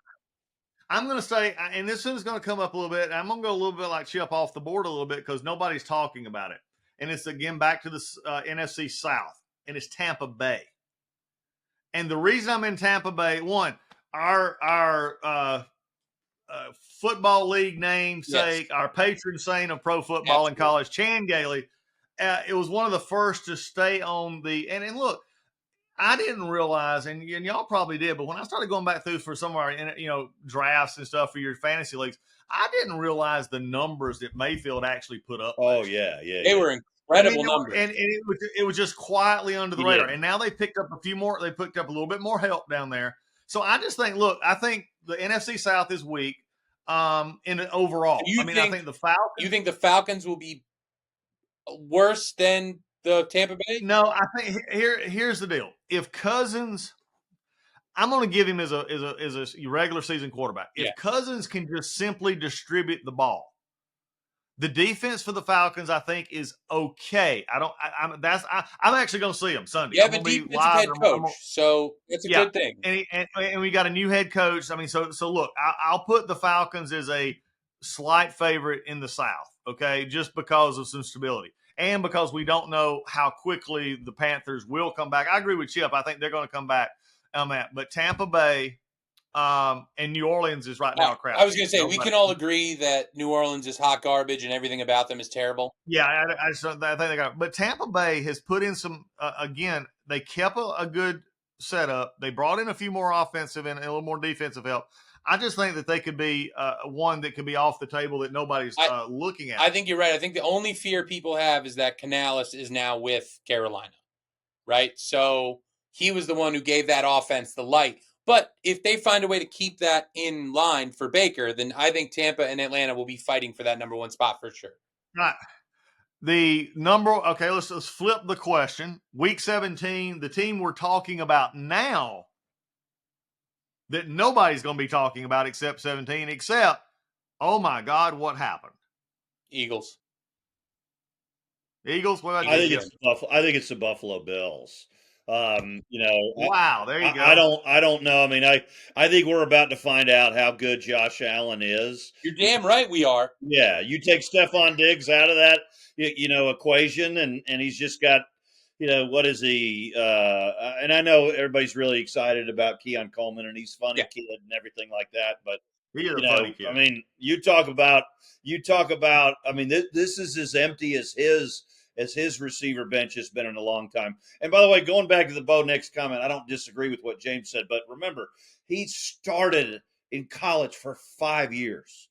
Speaker 6: I'm going to say, and this one's going to come up a little bit, and I'm going to go a little bit like Chip off the board a little bit because nobody's talking about it. And it's, again, back to the NFC South, and it's Tampa Bay. And the reason I'm in Tampa Bay, one, our football league namesake, our patron saint of pro football in college, Chan Gailey, it was one of the first to stay on the – and look, I didn't realize, and y'all probably did, but when I started going back through for some of our drafts and stuff for your fantasy leagues, I didn't realize the numbers that Mayfield actually put up.
Speaker 8: Oh, yeah.
Speaker 1: They were incredible numbers.
Speaker 6: And it was just quietly under the radar. And now they picked up a few more. They picked up a little bit more help down there. So I just think, look, I think the NFC South is weak in overall. I think the Falcons.
Speaker 1: You think the Falcons will be worse than the Tampa Bay?
Speaker 6: No, I think here's the deal. If Cousins, I'm going to give him as a regular season quarterback. If Cousins can just simply distribute the ball, the defense for the Falcons, I think, is okay. I'm actually going to see him Sunday.
Speaker 1: You have a defensive head coach, so it's a good thing.
Speaker 6: And we got a new head coach. I mean, so look, I'll put the Falcons as a slight favorite in the South, okay, just because of some stability. And because we don't know how quickly the Panthers will come back. I agree with Chip. I think they're going to come back on that. But Tampa Bay and New Orleans is right now a crap.
Speaker 1: I was going to say, we can all agree that New Orleans is hot garbage and everything about them is terrible.
Speaker 6: Yeah, I think they got it. But Tampa Bay has put in some, again, they kept a good setup. They brought in a few more offensive and a little more defensive help. I just think that they could be one that could be off the table that nobody's looking at.
Speaker 1: I think you're right. I think the only fear people have is that Canales is now with Carolina, right? So he was the one who gave that offense the light. But if they find a way to keep that in line for Baker, then I think Tampa and Atlanta will be fighting for that number one spot for sure.
Speaker 6: Right. The number, okay, let's flip the question. Week 17, the team we're talking about now that nobody's going to be talking about except 17, except, oh my God, what happened?
Speaker 1: Eagles.
Speaker 6: What about
Speaker 8: I think it's the Buffalo Bills.
Speaker 6: Wow, there you go.
Speaker 8: I don't know. I mean, I think we're about to find out how good Josh Allen is.
Speaker 1: You're damn right we are.
Speaker 8: Yeah, you take Stephon Diggs out of that, equation, and he's just got, what is he? And I know everybody's really excited about Keon Coleman, and he's funny kid and everything like that. But
Speaker 6: he is a funny kid.
Speaker 8: I mean, you talk about. I mean, this is as empty as his receiver bench has been in a long time. And by the way, going back to the Bo Nix comment, I don't disagree with what James said, but remember, he started in college for 5 years,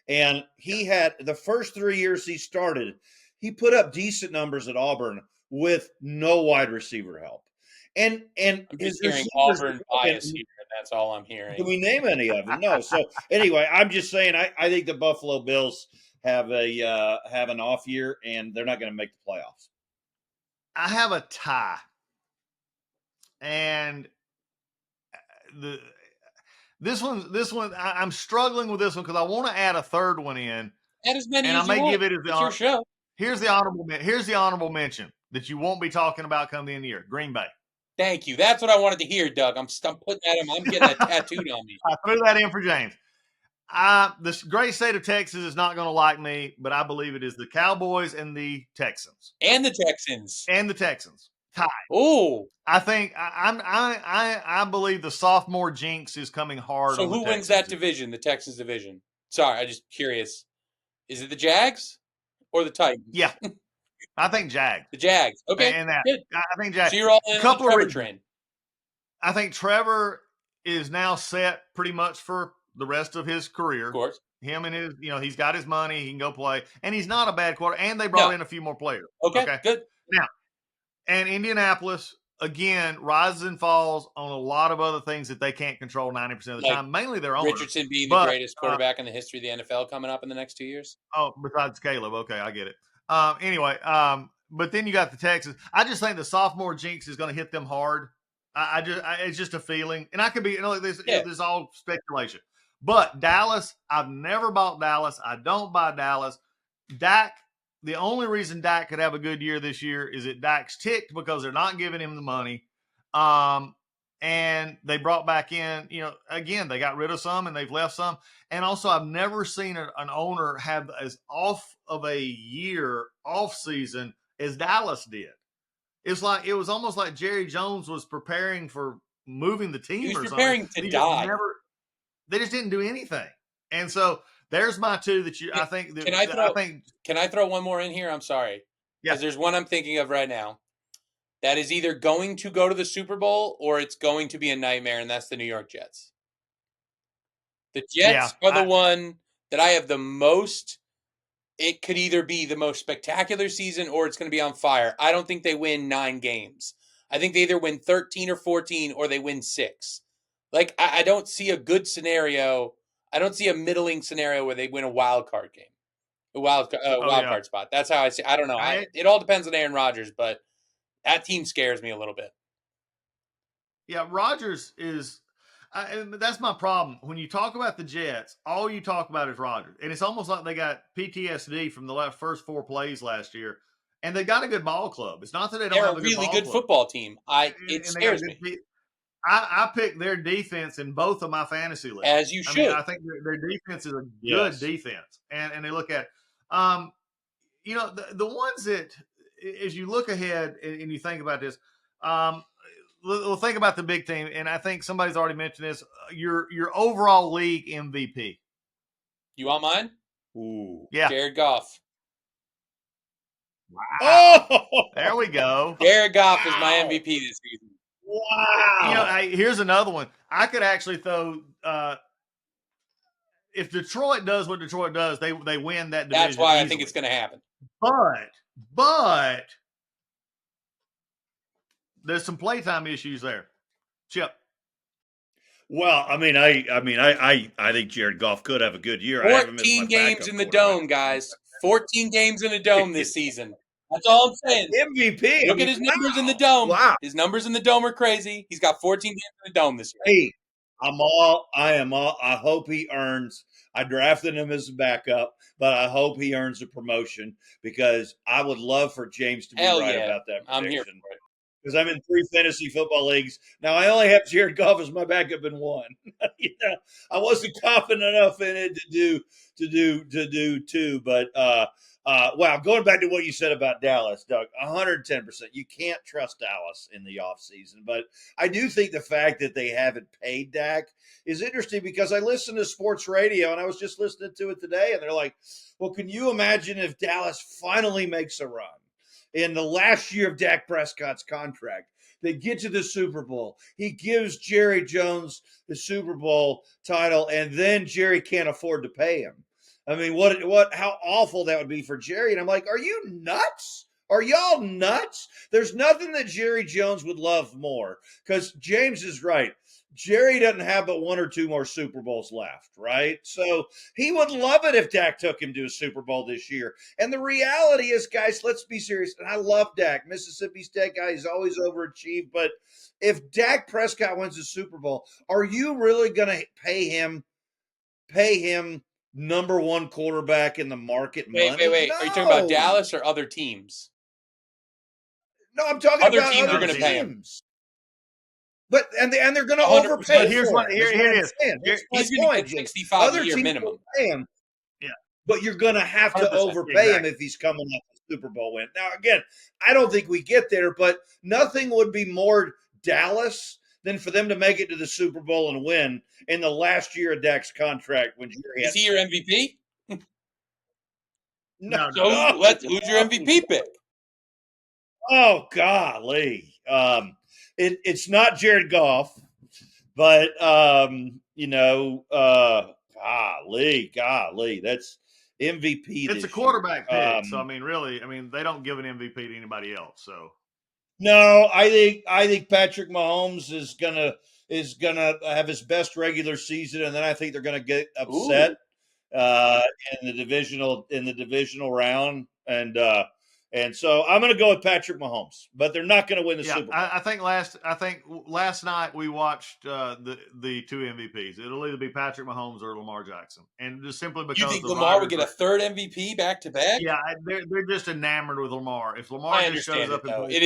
Speaker 8: and he had the first 3 years he started, he put up decent numbers at Auburn with no wide receiver help. And
Speaker 1: I'm just hearing Auburn bias here. That's all I'm hearing.
Speaker 8: Do we name any of them? No. So anyway, I'm just saying I think the Buffalo Bills have an off year, and they're not going to make the playoffs.
Speaker 6: I have a tie, and this one I'm struggling with this one because I want to add a third one in.
Speaker 1: Add as many
Speaker 6: and
Speaker 1: as
Speaker 6: I
Speaker 1: you
Speaker 6: may
Speaker 1: want.
Speaker 6: give it as
Speaker 1: It's your show.
Speaker 6: Here's the honorable mention that you won't be talking about come the end of the year. Green Bay.
Speaker 1: Thank you. That's what I wanted to hear, Doug. I'm putting that in. I'm getting that tattooed on me.
Speaker 6: I threw that in for James. This great state of Texas is not going to like me, but I believe it is the Cowboys and the Texans.
Speaker 1: And the Texans.
Speaker 6: Tie.
Speaker 1: Oh,
Speaker 6: I think I believe the sophomore jinx is coming hard.
Speaker 1: So who wins that division? The Texans division. Sorry, I'm just curious. Is it the Jags or the Titans?
Speaker 6: Yeah, I think Jags.
Speaker 1: The Jags. Okay,
Speaker 6: and that
Speaker 1: good.
Speaker 6: I think Jags.
Speaker 1: So you're all in on the Trevor train.
Speaker 6: I think Trevor is now set pretty much for the rest of his career.
Speaker 1: Of course.
Speaker 6: Him and his, he's got his money. He can go play. And he's not a bad quarter. And they brought in a few more players.
Speaker 1: Okay, good.
Speaker 6: Now, and Indianapolis, again, rises and falls on a lot of other things that they can't control 90% of the time, mainly their own.
Speaker 1: Richardson being the greatest quarterback in the history of the NFL coming up in the next 2 years.
Speaker 6: Oh, besides Caleb. Okay, I get it. Anyway, but then you got the Texans. I just think the sophomore jinx is going to hit them hard. It's just a feeling. And I could be, this is all speculation. But Dallas, I've never bought Dallas. I don't buy Dallas. Dak, the only reason Dak could have a good year this year is that Dak's ticked because they're not giving him the money. And they brought back in, again, they got rid of some and they've left some. And also, I've never seen an owner have as off of a year off season as Dallas did. It was almost like Jerry Jones was preparing for moving the team.
Speaker 1: He was
Speaker 6: or
Speaker 1: preparing
Speaker 6: something.
Speaker 1: to die.
Speaker 6: They just didn't do anything. And so there's my two that you.
Speaker 1: Can I throw one more in here? I'm sorry.
Speaker 6: Yeah.
Speaker 1: Because there's one I'm thinking of right now that is either going to go to the Super Bowl or it's going to be a nightmare, and that's the New York Jets. The Jets are the one that I have the most. It could either be the most spectacular season or it's going to be on fire. I don't think they win 9 games. I think they either win 13 or 14 or they win 6. Like, I don't see a good scenario. I don't see a middling scenario where they win a wild card game, a wild card spot. That's how I see. I don't know. It all depends on Aaron Rodgers, but that team scares me a little bit.
Speaker 6: Yeah, Rodgers is. That's my problem. When you talk about the Jets, all you talk about is Rodgers, and it's almost like they got PTSD from the first 4 plays last year, and they got a good ball club. It's not that they don't have a
Speaker 1: really good football team. It scares me.
Speaker 6: I picked their defense in both of my fantasy leagues.
Speaker 1: As you should.
Speaker 6: I think their defense is a good defense, and they look at, the ones that, as you look ahead and you think about this, we'll think about the big team, and I think somebody's already mentioned this. Your overall league MVP.
Speaker 1: You want mine?
Speaker 6: Ooh, yeah,
Speaker 1: Jared Goff.
Speaker 6: Wow. Oh, there we go.
Speaker 1: Jared Goff is my MVP this season.
Speaker 6: Wow. Here's another one. I could actually throw. If Detroit does what Detroit does, they win that division.
Speaker 1: That's why
Speaker 6: easily.
Speaker 1: I think it's going to happen.
Speaker 6: But there's some playtime issues there. Chip.
Speaker 8: Well, I think Jared Goff could have a good year.
Speaker 1: 14 games in the dome, guys. 14 games in a dome this season. That's all I'm saying.
Speaker 8: MVP.
Speaker 1: Look at his numbers in the dome.
Speaker 8: Wow.
Speaker 1: His numbers in the dome are crazy. He's got 14 games in the dome this year.
Speaker 8: Hey, I hope he earns. I drafted him as a backup, but I hope he earns a promotion because I would love for James to be about that prediction.
Speaker 1: I'm here for it.
Speaker 8: Because I'm in 3 fantasy football leagues. Now, I only have Jared Goff as my backup in 1. I wasn't confident enough in it to do 2. But, wow, going back to what you said about Dallas, Doug, 110%. You can't trust Dallas in the offseason. But I do think the fact that they haven't paid Dak is interesting because I listen to sports radio, and I was just listening to it today, and they're like, well, can you imagine if Dallas finally makes a run? In the last year of Dak Prescott's contract, they get to the Super Bowl. He gives Jerry Jones the Super Bowl title, and then Jerry can't afford to pay him. I mean, how awful that would be for Jerry. And I'm like, are you nuts? Are y'all nuts? There's nothing that Jerry Jones would love more because James is right. Jerry doesn't have but 1 or 2 more Super Bowls left, right? So he would love it if Dak took him to a Super Bowl this year. And the reality is, guys, let's be serious. And I love Dak. Mississippi State guy, he's always overachieved. But if Dak Prescott wins the Super Bowl, are you really going to pay him number 1 quarterback in the market money?
Speaker 1: Wait.
Speaker 8: No.
Speaker 1: Are you talking about Dallas or other teams?
Speaker 8: No, I'm talking
Speaker 1: other
Speaker 8: about
Speaker 1: teams
Speaker 8: other
Speaker 1: are going to pay him.
Speaker 8: But and they're going to overpay.
Speaker 6: But here's what here it is.
Speaker 1: He's going to get 65 a year minimum.
Speaker 8: Him,
Speaker 6: yeah,
Speaker 8: but you're going to have to overpay him if he's coming off a Super Bowl win. Now, again, I don't think we get there, but nothing would be more Dallas than for them to make it to the Super Bowl and win in the last year of Dak's contract. When Jerry
Speaker 1: is he your MVP?
Speaker 8: No.
Speaker 1: So who's your MVP pick?
Speaker 8: Oh, golly. it's not Jared Goff, but golly, that's MVP.
Speaker 7: It's a
Speaker 8: this
Speaker 7: quarterback
Speaker 8: year.
Speaker 7: pick, so I mean, really, they don't give an MVP to anybody else. So
Speaker 8: No, I think Patrick Mahomes is gonna have his best regular season, and then I think they're gonna get upset in the divisional round, and so I'm gonna go with Patrick Mahomes, but they're not gonna win the Super Bowl.
Speaker 7: I think last night we watched the two MVPs. It'll either be Patrick Mahomes or Lamar Jackson, and just simply because
Speaker 1: you think Lamar would get a third MVP back to back?
Speaker 7: Yeah, they're just enamored with Lamar. If Lamar
Speaker 1: I
Speaker 7: just shows
Speaker 1: understand
Speaker 7: up,
Speaker 1: it though. It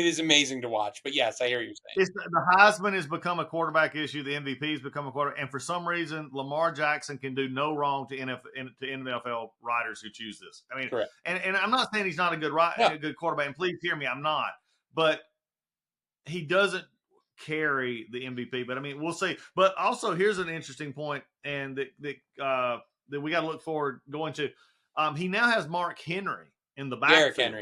Speaker 1: is amazing to watch. But yes, I hear you saying.
Speaker 7: The Heisman has become a quarterback issue. The MVP has become a quarterback, and for some reason, Lamar Jackson can do no wrong to NFL writers who choose this. I mean,
Speaker 1: correct.
Speaker 7: And I'm not saying he's not a good a good quarterback. And please hear me, I'm not. But he doesn't carry the MVP. But I mean, we'll see. But also, here's an interesting point, and that we got to look forward going to. He now has Mark Henry in the backfield.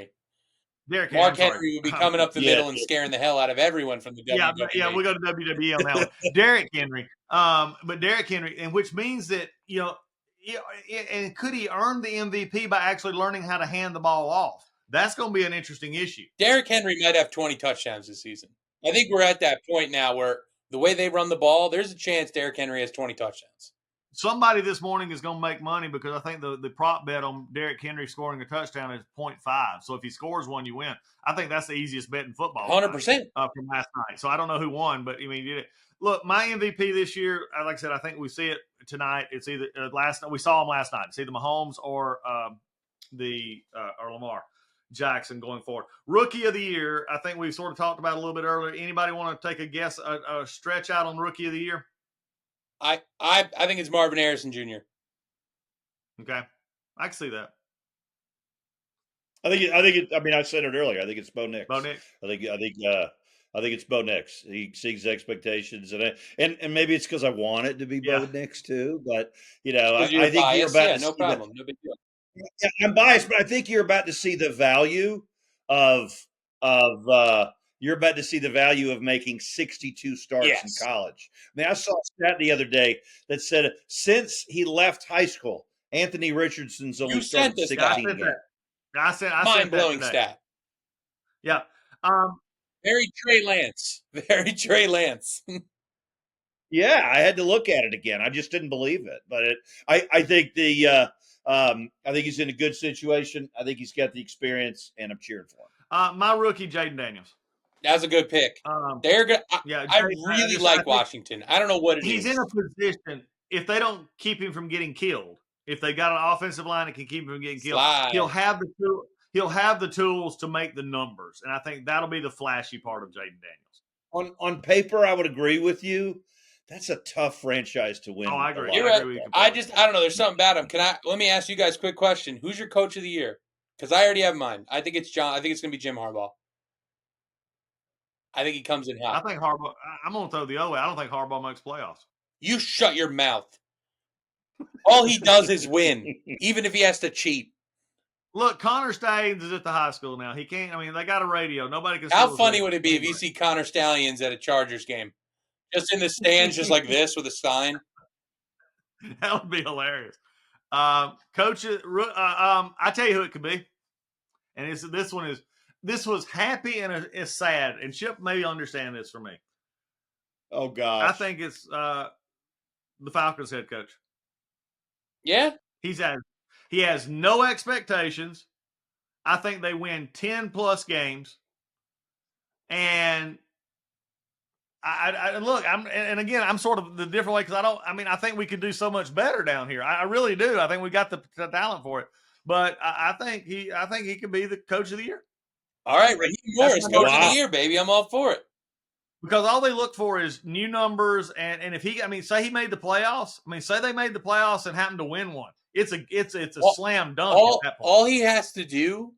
Speaker 1: Mark Henry would be coming up the middle and scaring the hell out of everyone from the WWE.
Speaker 7: Yeah, we'll go to WWE on that one. Derrick Henry. But Derrick Henry, and which means that, and could he earn the MVP by actually learning how to hand the ball off? That's going to be an interesting issue.
Speaker 1: Derrick Henry might have 20 touchdowns this season. I think we're at that point now where the way they run the ball, there's a chance Derrick Henry has 20 touchdowns.
Speaker 7: Somebody this morning is going to make money because I think the prop bet on Derrick Henry scoring a touchdown is 0.5. So if he scores one, you win. I think that's the easiest bet in football.
Speaker 1: 100%.
Speaker 7: From last night. So I don't know who won, but look, my MVP this year, like I said, I think we see it tonight. It's either we saw him last night. It's either Mahomes or Lamar Jackson going forward. Rookie of the year, I think we sort of talked about a little bit earlier. Anybody want to take a guess, a stretch out on Rookie of the Year?
Speaker 1: I think it's Marvin Harrison Jr.
Speaker 7: Okay, I can see that.
Speaker 8: I said it earlier. I think it's Bo Nix.
Speaker 7: Bo Nix.
Speaker 8: I think it's Bo Nix. He exceeds expectations, and maybe it's because I want it to be Bo Nix too. But I think you're about to
Speaker 1: no problem, no big deal.
Speaker 8: Yeah, I'm biased, but I think you're about to see the value of making 62 starts in college. I mean, I saw a stat the other day that said since he left high school, Anthony Richardson's only started 16 games.
Speaker 7: I said
Speaker 1: mind-blowing stat.
Speaker 7: Yeah.
Speaker 1: Very Trey Lance. Very Trey Lance.
Speaker 8: Yeah, I had to look at it again. I just didn't believe it. But I think I think he's in a good situation. I think he's got the experience, and I'm cheering for him.
Speaker 7: My rookie, Jaden Daniels.
Speaker 1: That's a good pick. They're good. I really like Washington. I don't know what it is.
Speaker 7: He's in a position, if they don't keep him from getting killed, if they got an offensive line that can keep him from getting killed, he'll have the tools to make the numbers. And I think that'll be the flashy part of Jaden Daniels.
Speaker 8: On paper, I would agree with you. That's a tough franchise to win.
Speaker 7: Oh, I agree.
Speaker 1: You're right. I don't know. There's something about him. Let me ask you guys a quick question. Who's your coach of the year? Because I already have mine. I think it's John. I think it's going to be Jim Harbaugh. I think he comes in hot.
Speaker 7: I think Harbaugh. I'm going to throw the other way. I don't think Harbaugh makes playoffs.
Speaker 1: You shut your mouth. All he does is win, even if he has to cheat.
Speaker 7: Look, Connor Stallions is at the high school now. He can't. I mean, they got a radio. Nobody can.
Speaker 1: How funny would it be if you see Connor Stallions at a Chargers game, just in the stands, just like this with a sign?
Speaker 7: That would be hilarious. Coach, I tell you who it could be, and this was happy and it's sad, and Chip may understand this for me.
Speaker 8: Oh gosh,
Speaker 7: I think it's the Falcons head coach.
Speaker 1: Yeah,
Speaker 7: he has no expectations. I think they win 10 plus games, and I'm sort of the different way because I think we could do so much better down here. I really do. I think we got the talent for it. But I think he could be the coach of the year.
Speaker 1: All right, Raheem Morris, coach of the year, baby. I'm all for it.
Speaker 7: Because all they look for is new numbers, and if say he made the playoffs. Say they made the playoffs and happened to win one. It's a slam dunk at that point.
Speaker 1: All he has to do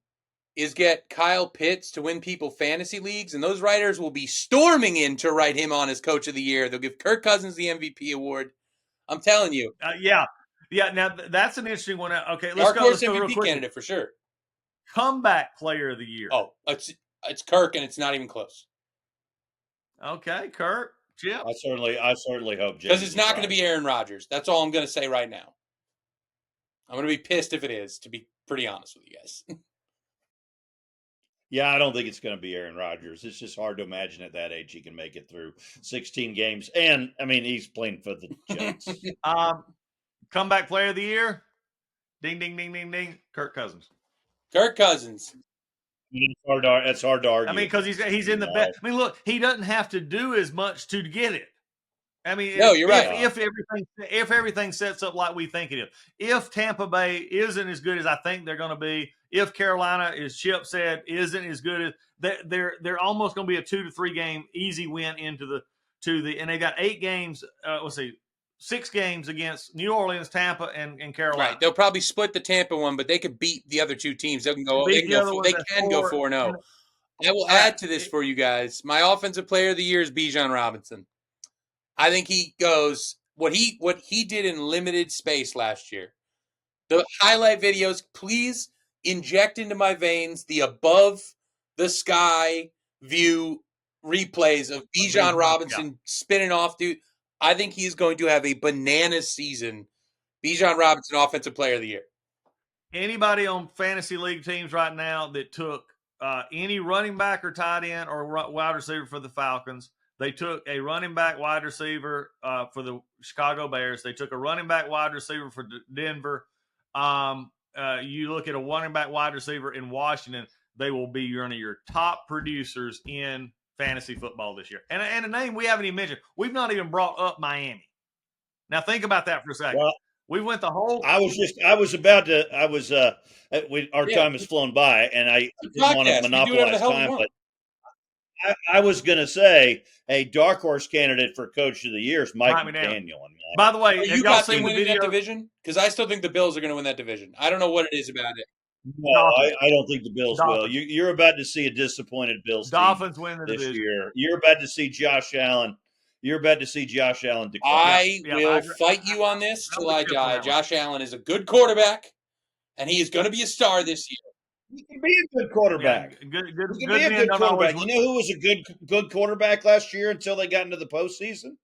Speaker 1: is get Kyle Pitts to win people fantasy leagues, and those writers will be storming in to write him on as coach of the year. They'll give Kirk Cousins the MVP award. I'm telling you.
Speaker 7: Yeah. Now that's an interesting one. Okay,
Speaker 1: let's go. MVP candidate for sure.
Speaker 7: Comeback player of the year.
Speaker 1: Oh, it's Kirk, and it's not even close.
Speaker 9: Okay, Kurt, Chip.
Speaker 8: I certainly hope James
Speaker 1: Because it's
Speaker 8: is
Speaker 1: not going
Speaker 8: right.
Speaker 1: to be Aaron Rodgers. That's all I'm going to say right now. I'm going to be pissed if it is, to be pretty honest with you guys.
Speaker 8: Yeah, I don't think it's going to be Aaron Rodgers. It's just hard to imagine at that age he can make it through 16 games. And, I mean, he's playing for the Jets.
Speaker 9: Comeback player of the year. Ding, ding, ding, ding, ding. Kirk Cousins.
Speaker 1: Kirk Cousins.
Speaker 8: It's hard to argue.
Speaker 9: I mean, because he's in the best. I mean, look, he doesn't have to do as much to get it. I mean,
Speaker 1: no, you're right.
Speaker 9: If everything sets up like we think it is, if Tampa Bay isn't as good as I think they're going to be, if Carolina, as Chip said, isn't as good as they're almost going to be a 2 to 3 game easy win into the and they got 8 games. Let's see, 6 games against New Orleans, Tampa, and Carolina.
Speaker 1: Right, they'll probably split the Tampa one, but they could beat the other 2 teams. They can go 4-0. I will add to this for you guys. My offensive player of the year is Bijan Robinson. I think he goes what he did in limited space last year. The highlight videos, please inject into my veins the above the sky view replays of Bijan Robinson spinning off, dude. I think he's going to have a bananas season. Bijan Robinson, offensive player of the year.
Speaker 9: Anybody on fantasy league teams right now that took any running back or tight end or wide receiver for the Falcons, they took a running back wide receiver for the Chicago Bears. They took a running back wide receiver for Denver. You look at a running back wide receiver in Washington, they will be one of your top producers in fantasy football this year. And a name we haven't even mentioned. We've not even brought up Miami. Now think about that for a second.
Speaker 8: Well,
Speaker 9: we went the whole.
Speaker 8: Our time has flown by, and I didn't want to monopolize time, but I was going to say a dark horse candidate for coach of the year is Mike McDaniel.
Speaker 9: By the way,
Speaker 1: have you got them winning that division? Because I still think the Bills are going to win that division. I don't know what it is about it.
Speaker 8: No, I don't think the Bills will. You're about to see a disappointed Bills
Speaker 9: Dolphins
Speaker 8: team
Speaker 9: win the
Speaker 8: this
Speaker 9: division.
Speaker 8: year. You're about to see Josh Allen. You're about to see Josh Allen decline.
Speaker 1: I will fight you on this till I die. Josh Allen is a good quarterback, and he is going to be a star this year.
Speaker 8: He can be a good quarterback.
Speaker 9: Yeah, good
Speaker 8: he can be a good quarterback. You know who was a good quarterback last year until they got into the postseason?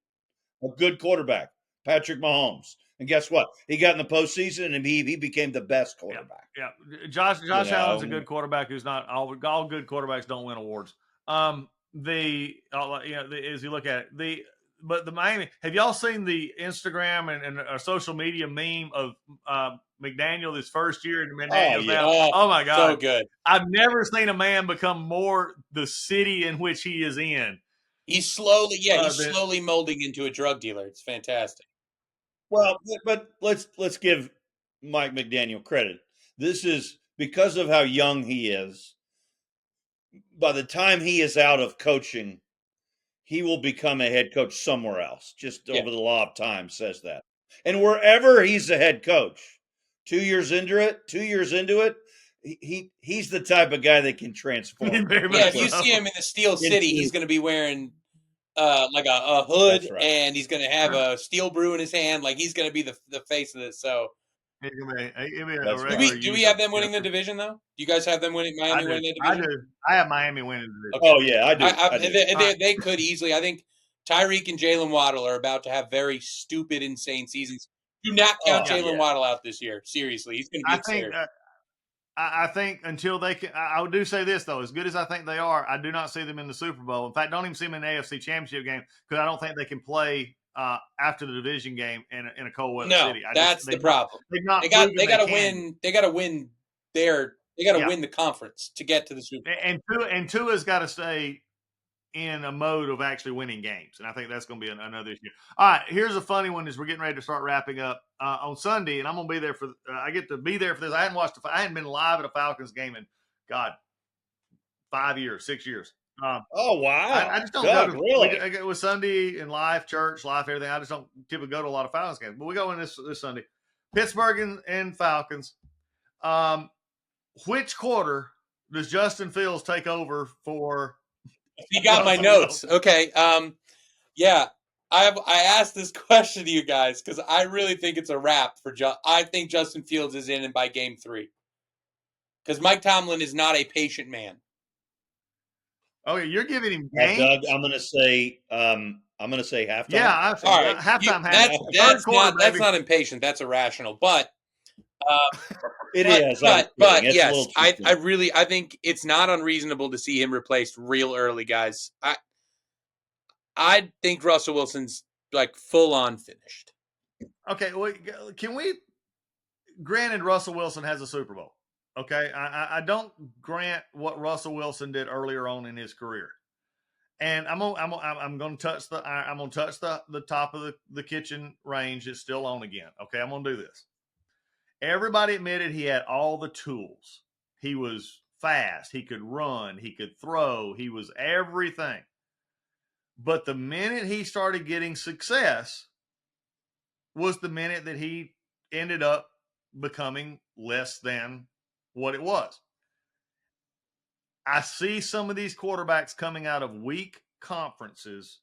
Speaker 8: A good quarterback, Patrick Mahomes. And guess what? He got in the postseason, and he became the best quarterback.
Speaker 9: Yeah. Josh Allen's a good quarterback who's not all good quarterbacks don't win awards. As you look at it, but the Miami, have y'all seen the Instagram and social media meme of McDaniel this first year and McDaniel now? Oh my God.
Speaker 1: So good.
Speaker 9: I've never seen a man become more the city in which he is in.
Speaker 1: He's slowly molding into a drug dealer. It's fantastic.
Speaker 8: Well, but let's give Mike McDaniel credit. This is because of how young he is. By the time he is out of coaching, he will become a head coach somewhere else. Just over the law of time says that. And wherever he's a head coach, 2 years into it, he's the type of guy that can transform.
Speaker 1: If you see him in the Steel City, he's going to be wearing like a hood, and he's going to have a steel brew in his hand. Like he's going to be the face of this. So, do we have them winning the division though? Do you guys have them winning Miami winning the division?
Speaker 9: I do. I have Miami winning the division.
Speaker 8: Okay. Oh yeah, I do.
Speaker 1: They could easily. I think Tyreek and Jalen Waddle are about to have very stupid, insane seasons. Do not count Jalen Waddle out this year. Seriously, he's going to be scared.
Speaker 9: I think until they can, I do say this though, as good as I think they are, I do not see them in the Super Bowl. In fact, don't even see them in the AFC Championship game because I don't think they can play after the division game in a cold weather city.
Speaker 1: That's the problem. They got to win. They got to win win the conference to get to the Super Bowl.
Speaker 9: And Tua's got to stay in a mode of actually winning games, and I think that's going to be another issue. All right, here's a funny one as we're getting ready to start wrapping up on Sunday, and I'm going to be there for. I get to be there for this. I hadn't been live at a Falcons game in 5 years, 6 years.
Speaker 8: Oh wow!
Speaker 9: I just don't go to really. It was Sunday in live church, live everything. I just don't typically go to a lot of Falcons games, but we go in this Sunday. Pittsburgh and Falcons. Which quarter does Justin Fields take over for?
Speaker 1: You got my notes. Okay. Yeah. I asked this question to you guys because I really think it's a wrap for I think Justin Fields is in by game 3. Because Mike Tomlin is not a patient man.
Speaker 9: Okay, you're giving him
Speaker 8: Doug,
Speaker 9: games.
Speaker 8: I'm gonna say halftime.
Speaker 9: Yeah,
Speaker 1: All right,
Speaker 9: halftime.
Speaker 1: that's
Speaker 9: Third quarter,
Speaker 1: that's
Speaker 9: baby.
Speaker 1: not impatient. That's irrational. But
Speaker 8: It is. I'm kidding.
Speaker 1: but
Speaker 8: It's a
Speaker 1: yes,
Speaker 8: little too
Speaker 1: I think it's not unreasonable to see him replaced real early, guys. I think Russell Wilson's like full on finished.
Speaker 9: Okay, well, can we? Granted, Russell Wilson has a Super Bowl. Okay, I don't grant what Russell Wilson did earlier on in his career, and I'm going to touch the top of the kitchen range. It's still on again. Okay, I'm going to do this. Everybody admitted he had all the tools. He was fast. He could run. He could throw. He was everything. But the minute he started getting success was the minute that he ended up becoming less than what it was. I see some of these quarterbacks coming out of weak conferences,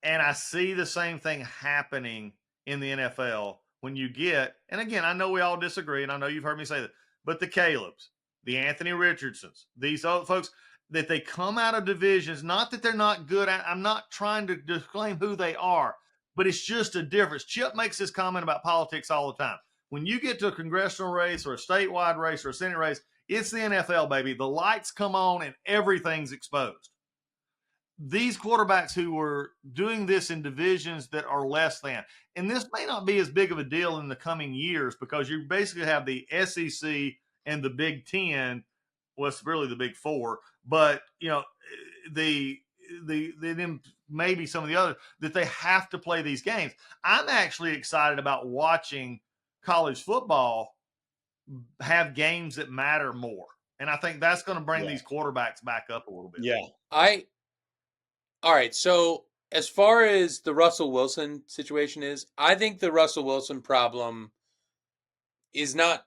Speaker 9: and I see the same thing happening in the NFL when you get, and again, I know we all disagree, and I know you've heard me say that, but the Calebs, the Anthony Richardsons, these other folks, that they come out of divisions, not that they're not good. I'm not trying to disclaim who they are, but it's just a difference. Chip makes this comment about politics all the time. When you get to a congressional race or a statewide race or a Senate race, it's the NFL, baby. The lights come on and everything's exposed. These quarterbacks who were doing this in divisions that are less than, and this may not be as big of a deal in the coming years because you basically have the SEC and the Big Ten. Well, it's really the Big Four, but then maybe some of the others that they have to play these games. I'm actually excited about watching college football have games that matter more, and I think that's going to bring these quarterbacks back up a little bit.
Speaker 8: Yeah.
Speaker 1: All right, so as far as the Russell Wilson situation is, I think the Russell Wilson problem is not,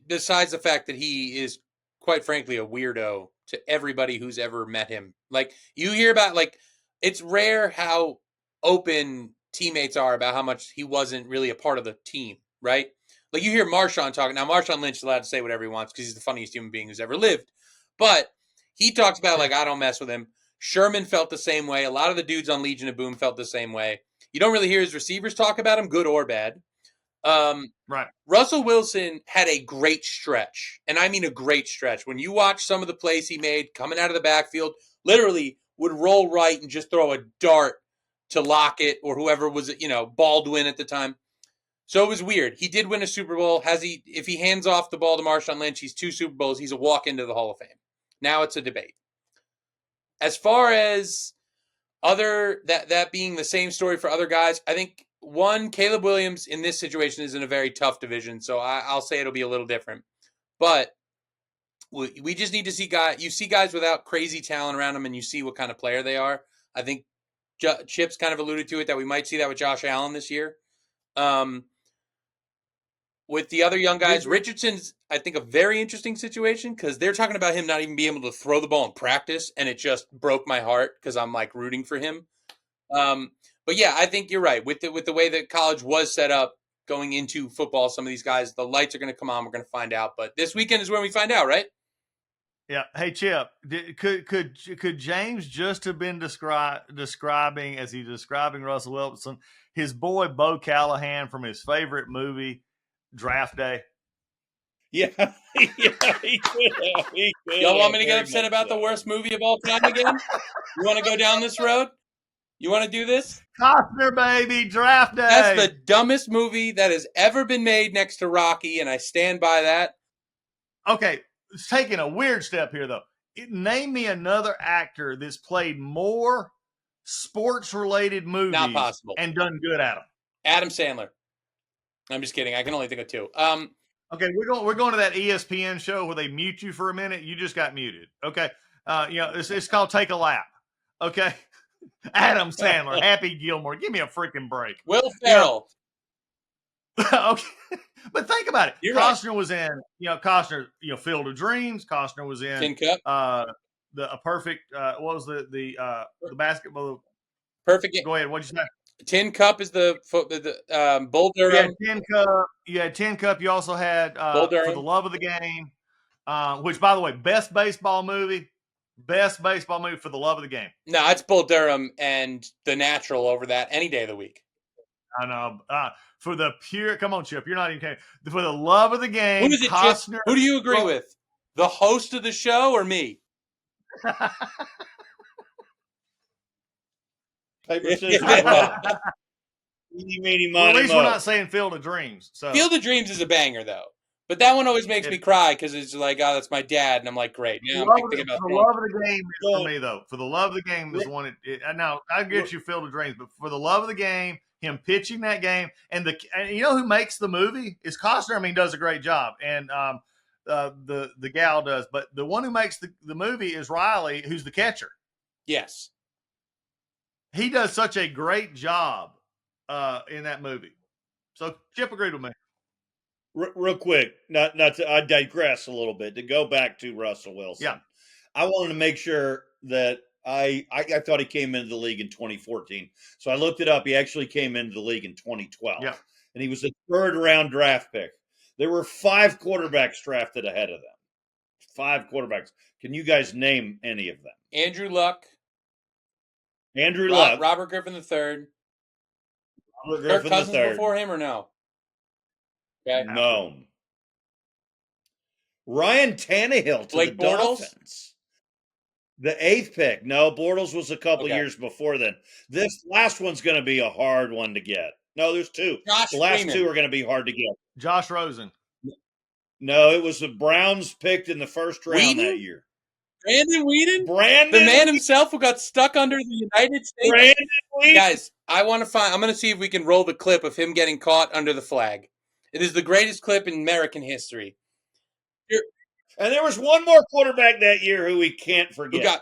Speaker 1: besides the fact that he is, quite frankly, a weirdo to everybody who's ever met him. Like, you hear about, like, it's rare how open teammates are about how much he wasn't really a part of the team, right? Like, you hear Marshawn talking. Now, Marshawn Lynch is allowed to say whatever he wants because he's the funniest human being who's ever lived. But he talks about, like, I don't mess with him. Sherman felt the same way. A lot of the dudes on Legion of Boom felt the same way. You don't really hear his receivers talk about him, good or bad.
Speaker 9: Right.
Speaker 1: Russell Wilson had a great stretch, and I mean a great stretch. When you watch some of the plays he made coming out of the backfield, literally would roll right and just throw a dart to Lockett or whoever was, Baldwin at the time. So it was weird. He did win a Super Bowl. If he hands off the ball to Marshawn Lynch, he's 2 Super Bowls. He's a walk into the Hall of Fame. Now it's a debate. As far as that being the same story for other guys, I think Caleb Williams in this situation is in a very tough division, so I'll say it'll be a little different. But we just need to see you see guys without crazy talent around them, and you see what kind of player they are. I think Chip's kind of alluded to it that we might see that with Josh Allen this year. With the other young guys, Richardson's, I think, a very interesting situation because they're talking about him not even being able to throw the ball in practice, and it just broke my heart because I'm like rooting for him. But yeah, I think you're right. With the way that college was set up going into football, some of these guys, the lights are going to come on. We're going to find out. But this weekend is when we find out, right?
Speaker 9: Yeah. Hey, Chip, could James just have been describing Russell Wilson, his boy Bo Callahan from his favorite movie, Draft Day?
Speaker 8: Yeah, he could have.
Speaker 1: Y'all want me to get upset about the worst movie of all time again? You want to go down this road? You want to do this?
Speaker 9: Costner, baby, Draft Day.
Speaker 1: That's the dumbest movie that has ever been made next to Rocky, and I stand by that.
Speaker 9: Okay, it's taking a weird step here, though. Name me another actor that's played more sports-related movies
Speaker 1: Not possible.
Speaker 9: And done good at them.
Speaker 1: Adam Sandler. I'm just kidding. I can only think of 2.
Speaker 9: Okay, we're going to that ESPN show where they mute you for a minute. You just got muted. Okay, it's called Take a Lap. Okay, Adam Sandler, Happy Gilmore. Give me a freaking break.
Speaker 1: Will Ferrell.
Speaker 9: Okay, but think about it.
Speaker 1: You're
Speaker 9: Costner
Speaker 1: right.
Speaker 9: was in, Costner, Field of Dreams. Costner was in
Speaker 1: Tin Cup.
Speaker 9: A perfect. What was the basketball?
Speaker 1: Perfect.
Speaker 9: Go ahead. What'd you say?
Speaker 1: Tin Cup is the Bull Durham.
Speaker 9: Tin Cup. You had Tin Cup. You also had For the Love of the Game, which, by the way, best baseball movie. Best baseball movie for the love of the game.
Speaker 1: No, it's Bull Durham and The Natural over that any day of the week.
Speaker 9: I know. For the pure, come on, Chip. You're not even kidding. For the love of the game,
Speaker 1: Who is it,
Speaker 9: Costner.
Speaker 1: Chip? Who do you agree with? The host of the show or me?
Speaker 8: Paper, scissors, rock. Eeny, meeny,
Speaker 9: Well, at
Speaker 8: miny,
Speaker 9: least
Speaker 8: moe.
Speaker 9: we're not saying Field of Dreams. So
Speaker 1: Field of Dreams is a banger, though. But that one always makes me cry because it's like, oh, that's my dad. And I'm like, great. Now I'm thinking about
Speaker 9: the love of the game is for me, though. For the love of the game is one. Now, I get you Field of Dreams, but for the love of the game, him pitching that game, and you know who makes the movie is Costner. I mean, does a great job, and the gal does. But the one who makes the movie is Riley, who's the catcher.
Speaker 1: Yes.
Speaker 9: He does such a great job in that movie. So Chip agreed with me.
Speaker 8: Real quick, not to, I digress a little bit to go back to Russell Wilson.
Speaker 9: Yeah.
Speaker 8: I wanted to make sure that I thought he came into the league in 2014. So I looked it up. He actually came into the league in 2012.
Speaker 9: Yeah.
Speaker 8: And he was a third round draft pick. There were 5 quarterbacks drafted ahead of them. 5 quarterbacks. Can you guys name any of them?
Speaker 1: Andrew Luck.
Speaker 8: Andrew Luck.
Speaker 1: Robert Griffin III.
Speaker 8: Robert
Speaker 1: Kirk
Speaker 8: Griffin
Speaker 1: Cousins
Speaker 8: III.
Speaker 1: before him or no? Okay.
Speaker 8: No. Ryan Tannehill to
Speaker 1: Blake
Speaker 8: the
Speaker 1: Bortles?
Speaker 8: Dolphins. The 8th pick. No, Bortles was a couple years before then. This last one's going to be a hard one to get. No, there's 2.
Speaker 1: Josh
Speaker 8: the last
Speaker 1: Freeman.
Speaker 8: 2 are going to be hard to get.
Speaker 9: Josh Rosen.
Speaker 8: No, it was the Browns picked in the first round
Speaker 1: Whedon?
Speaker 8: that year.
Speaker 1: Brandon Whedon?
Speaker 8: Brandon,
Speaker 1: the man himself who got stuck under the United States.
Speaker 8: Brandon Whedon.
Speaker 1: Guys, I'm going to see if we can roll the clip of him getting caught under the flag. It is the greatest clip in American history.
Speaker 8: And there was one more quarterback that year who we can't forget.
Speaker 1: Who got?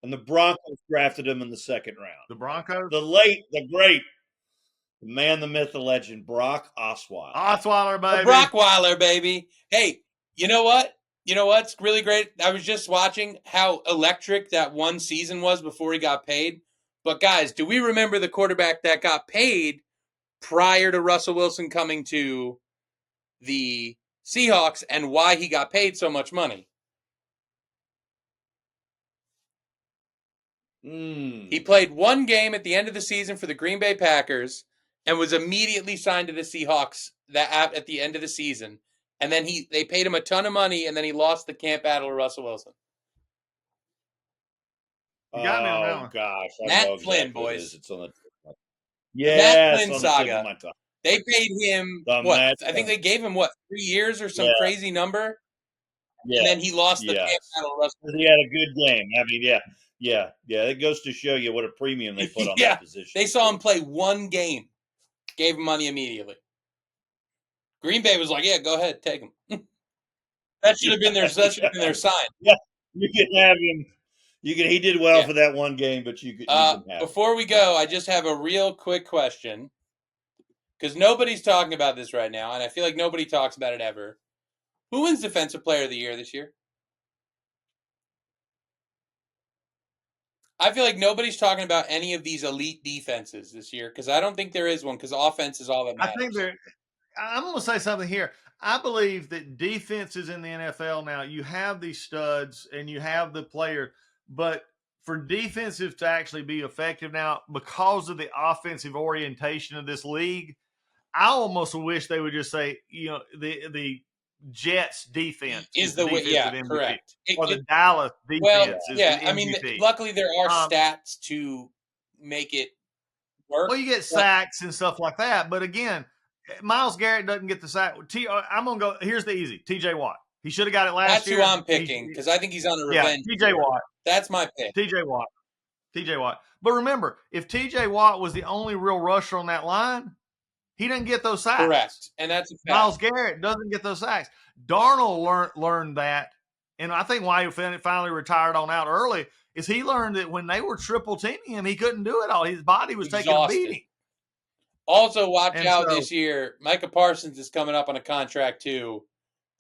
Speaker 8: And the Broncos drafted him in the 2nd round.
Speaker 9: The Broncos?
Speaker 8: The great, the man, the myth, the legend, Brock Osweiler.
Speaker 9: Osweiler, baby.
Speaker 1: Brockweiler, baby. Hey, you know what? You know what's really great? I was just watching how electric that one season was before he got paid. But guys, do we remember the quarterback that got paid prior to Russell Wilson coming to the Seahawks and why he got paid so much money? He played one game at the end of the season for the Green Bay Packers and was immediately signed to the Seahawks at the end of the season. And then they paid him a ton of money, and then he lost the camp battle to Russell Wilson.
Speaker 9: You got me on that one.
Speaker 8: Gosh.
Speaker 1: Matt Flynn, boys.
Speaker 8: It's on the
Speaker 1: Matt Flynn saga. They paid him, I think they gave him, 3 years or some crazy number? Yeah. And then he lost the camp battle to Russell.
Speaker 8: He had a good game. I mean, yeah. It goes to show you what a premium they put on that position.
Speaker 1: They saw him play one game, gave him money immediately. Green Bay was like, "Yeah, go ahead, take him." That should have been their sign.
Speaker 8: Yeah, you can have him. He did well for that one game, but you can have him.
Speaker 1: Before we go, I just have a real quick question because nobody's talking about this right now, and I feel like nobody talks about it ever. Who wins Defensive Player of the Year this year? I feel like nobody's talking about any of these elite defenses this year because I don't think there is one because offense is all that matters.
Speaker 9: I'm going to say something here. I believe that defenses in the NFL now, you have these studs and you have the player, but for defensive to actually be effective now because of the offensive orientation of this league, I almost wish they would just say, the Jets defense
Speaker 1: is the MVP. Correct.
Speaker 9: Or the Dallas defense is the MVP.
Speaker 1: I mean, luckily there are stats to make it work.
Speaker 9: Well, you get sacks and stuff like that, but again, Myles Garrett doesn't get the sack. I'm going to go. Here's the easy. TJ Watt. He should have got it last year.
Speaker 1: That's who I'm picking because I think he's on a revenge.
Speaker 9: Yeah, TJ Watt.
Speaker 1: That's my pick.
Speaker 9: TJ Watt. But remember, if TJ Watt was the only real rusher on that line, he didn't get those sacks.
Speaker 1: Correct. And that's a fact.
Speaker 9: Myles Garrett doesn't get those sacks. Darnold learned that. And I think why he finally retired on out early is he learned that when they were triple teaming him, he couldn't do it all. His body was taking a beating.
Speaker 1: Also, watch out this year. Micah Parsons is coming up on a contract, too.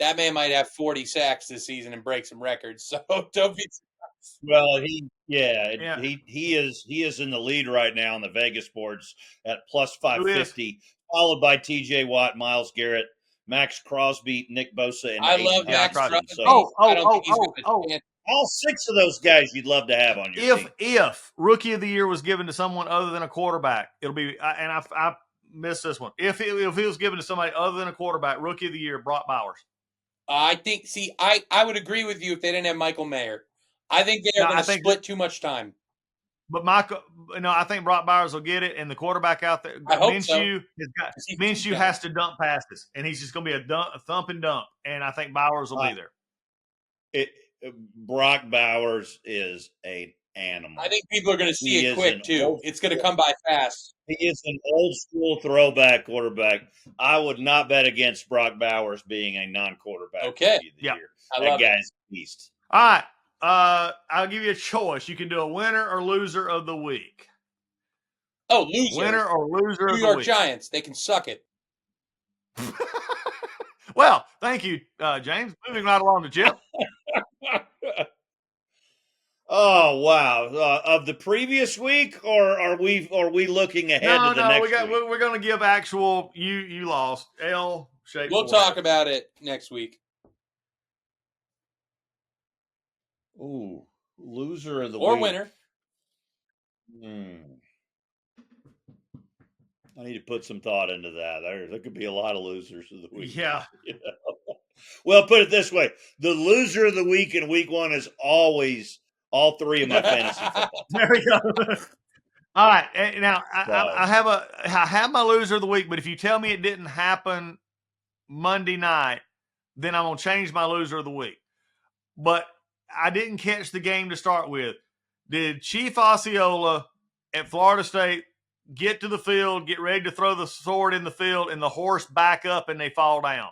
Speaker 1: That man might have 40 sacks this season and break some records. So don't be surprised.
Speaker 8: Well, he is in the lead right now on the Vegas boards at plus 550, followed by TJ Watt, Myles Garrett, Max Crosby, Nick Bosa, and
Speaker 1: I love Max Crosby.
Speaker 8: So,
Speaker 1: I don't think he's got a chance.
Speaker 8: all 6 of those guys you'd love to have on your team.
Speaker 9: If Rookie of the Year was given to someone other than a quarterback, it'll be and I missed this one. If it was given to somebody other than a quarterback, Rookie of the Year, Brock Bowers.
Speaker 1: I think. See, I would agree with you if they didn't have Michael Mayer. I think they are going to split too much time.
Speaker 9: But I think Brock Bowers will get it, and the quarterback out there,
Speaker 1: I hope
Speaker 9: Minshew,
Speaker 1: so.
Speaker 9: Minshew has to dump passes, and he's just going to be a thump and dump, and I think Bowers will be there.
Speaker 8: Brock Bowers is an animal.
Speaker 1: I think people are going to see it quick too. It's going to come by fast.
Speaker 8: He is an old school throwback quarterback. I would not bet against Brock Bowers being a non-quarterback.
Speaker 1: Okay,
Speaker 8: yeah,
Speaker 1: that
Speaker 8: guy's a beast.
Speaker 9: All right. I'll give you a choice. You can do a winner or loser of the week.
Speaker 1: Oh, loser.
Speaker 9: Winner or loser of the week.
Speaker 1: New York Giants. They can suck it.
Speaker 9: Well, thank you, James. Moving right along to Chip.
Speaker 8: Oh wow! Of the previous week, or are we looking ahead to the next week?
Speaker 9: We're going to give actual. You lost. L shape.
Speaker 1: We'll talk about it next week.
Speaker 8: Ooh, loser of the
Speaker 1: or
Speaker 8: week.
Speaker 1: winner.
Speaker 8: I need to put some thought into that. There could be a lot of losers of the week.
Speaker 9: Yeah.
Speaker 8: You know? Well, put it this way: the loser of the week in week 1 is always all 3 of my fantasy football.
Speaker 9: There we go. All right. Now I have my loser of the week, but if you tell me it didn't happen Monday night, then I'm gonna change my loser of the week. But I didn't catch the game to start with. Did Chief Osceola at Florida State get to the field, get ready to throw the sword in the field, and the horse back up and they fall down?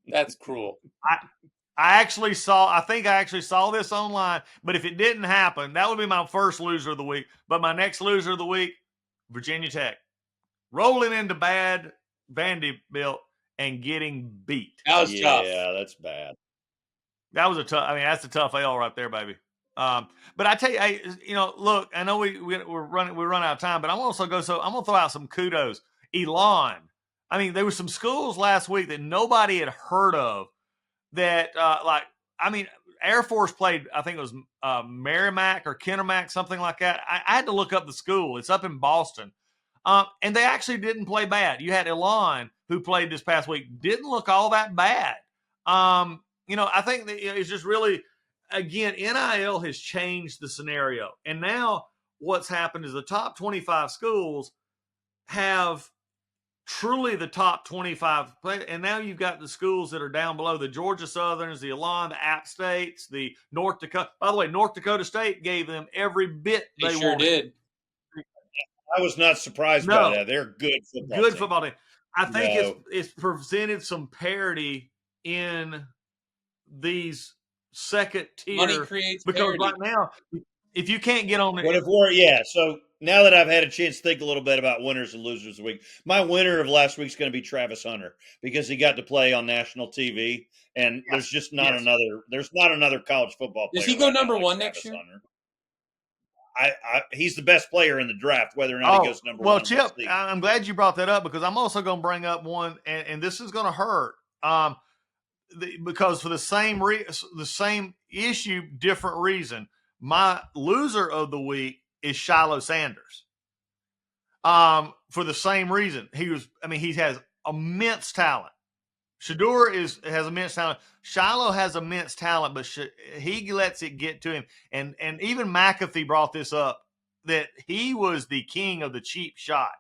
Speaker 1: That's cruel.
Speaker 9: I think I actually saw this online, but if it didn't happen, that would be my first loser of the week. But my next loser of the week, Virginia Tech. Rolling into bad Vanderbilt and getting beat.
Speaker 1: That was tough.
Speaker 8: Yeah, that's bad.
Speaker 9: That was that's a tough L right there, baby. But I tell you, look, I know we run out of time, but I'm gonna throw out some kudos. Elon. I mean, there were some schools last week that nobody had heard of that, Air Force played, I think it was Merrimack or Kennebec, something like that. I had to look up the school. It's up in Boston. And they actually didn't play bad. You had Elon, who played this past week, didn't look all that bad. I think that it's just really, again, NIL has changed the scenario. And now what's happened is the top 25 schools have truly the top 25 players. And now you've got the schools that are down below, the Georgia Southerns, the Elon, the App States, the North Dakota. By the way, North Dakota State gave them every bit they
Speaker 1: sure
Speaker 9: wanted.
Speaker 1: Did.
Speaker 8: I was not surprised by that. They're good football team.
Speaker 9: I think it's presented some parity in these second tier.
Speaker 1: Money creates
Speaker 9: because
Speaker 1: parity.
Speaker 9: Right now, if you can't get on
Speaker 8: it. So now that I've had a chance to think a little bit about winners and losers of the week, my winner of last week's going to be Travis Hunter because he got to play on national TV, and there's just not another college football player.
Speaker 1: Does he go number one next year?
Speaker 8: Hunter. He's the best player in the draft, whether or not he goes number one.
Speaker 9: Well, Chip, I'm glad you brought that up because I'm also going to bring up one, and this is going to hurt because for the same issue, different reason. My loser of the week is Shiloh Sanders. For the same reason, he has immense talent. Shador has immense talent. Shiloh has immense talent, but he lets it get to him. And even McAfee brought this up, that he was the king of the cheap shot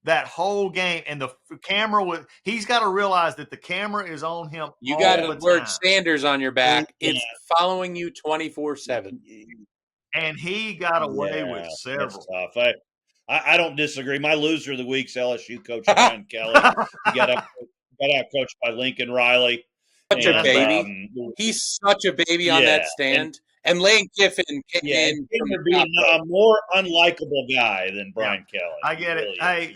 Speaker 9: that whole game. And the camera he's got to realize that the camera is on him.
Speaker 1: You got the word Sanders on your back. It's following you 24/7.
Speaker 9: And he got away with several.
Speaker 8: That's tough. I don't disagree. My loser of the week's LSU coach Brian Kelly. He got out coached by Lincoln Riley.
Speaker 1: Such a baby. He's such a baby on that stand. And Lane Kiffin came in
Speaker 8: from a more unlikable guy than Brian Kelly.
Speaker 9: I get it. Hey,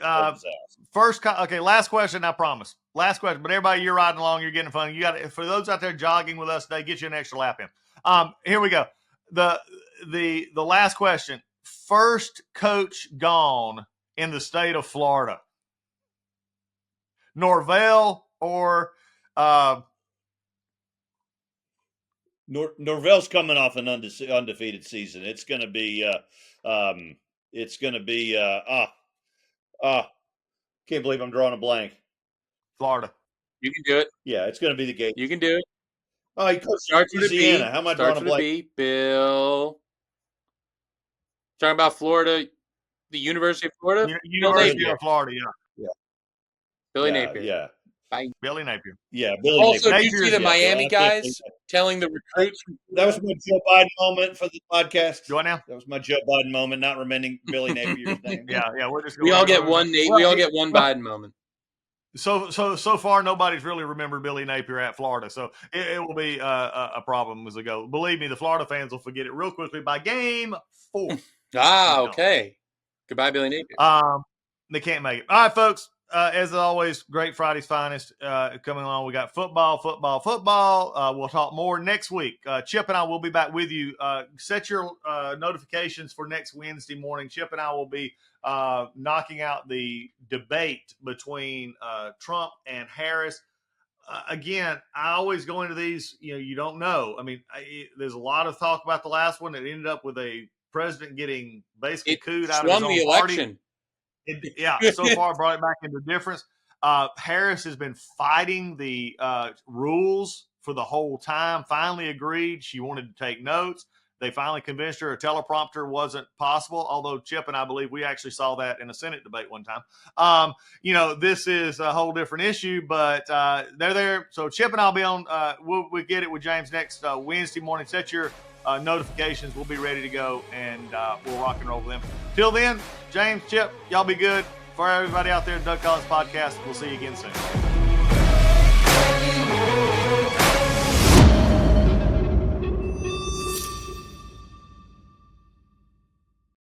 Speaker 9: last question, I promise. Last question. But everybody, you're riding along, you're getting fun. You got for those out there jogging with us today, get you an extra lap in. Here we go. The last question. First coach gone in the state of Florida. Norvell or
Speaker 8: Norvell's coming off an undefeated season. It's going to be can't believe I'm drawing a blank.
Speaker 9: Florida.
Speaker 1: You can do it.
Speaker 8: Yeah, it's going to be the Gators.
Speaker 1: You can do it.
Speaker 8: Oh, he coached
Speaker 1: Starts with a B.
Speaker 8: Louisiana. How am I drawing
Speaker 1: Starts
Speaker 8: a
Speaker 1: with a
Speaker 8: blank?
Speaker 1: B. Bill. Talking about Florida, the University of Florida.
Speaker 9: University of Florida. Yeah.
Speaker 1: Billy Napier.
Speaker 8: Yeah.
Speaker 9: Billy Napier.
Speaker 8: Yeah. Billy
Speaker 1: Also,
Speaker 8: Napier.
Speaker 1: did you see the Miami guys telling the recruits?
Speaker 8: That was my Joe Biden moment for the podcast.
Speaker 9: Do I now?
Speaker 8: That was my Joe Biden moment, not remembering Billy Napier's name.
Speaker 9: Yeah. We're just
Speaker 1: We all get one. We all get one Biden moment.
Speaker 9: So far, nobody's really remembered Billy Napier at Florida, so it will be a problem as we go. Believe me, the Florida fans will forget it real quickly by game 4.
Speaker 1: Okay. Goodbye, Billy Napier.
Speaker 9: They can't make it. All right, folks. As always, great Friday's finest coming along. We got football. We'll talk more next week. Chip and I will be back with you. Set your notifications for next Wednesday morning. Chip and I will be knocking out the debate between Trump and Harris. Again, I always go into these, you don't know. I mean, there's a lot of talk about the last one. It ended up with a president getting basically cooed out of his own
Speaker 1: the election.
Speaker 9: Party. So far brought it back into difference. Harris has been fighting the rules for the whole time. Finally agreed. She wanted to take notes. They finally convinced her a teleprompter wasn't possible, although Chip and I believe we actually saw that in a Senate debate one time. This is a whole different issue, but they're there. So Chip and I'll be on. We'll get it with James next Wednesday morning. Set your notifications. We'll be ready to go, and we'll rock and roll with them. Till then, James, Chip, y'all be good. For everybody out there, Doug Collins Podcast, we'll see you again soon.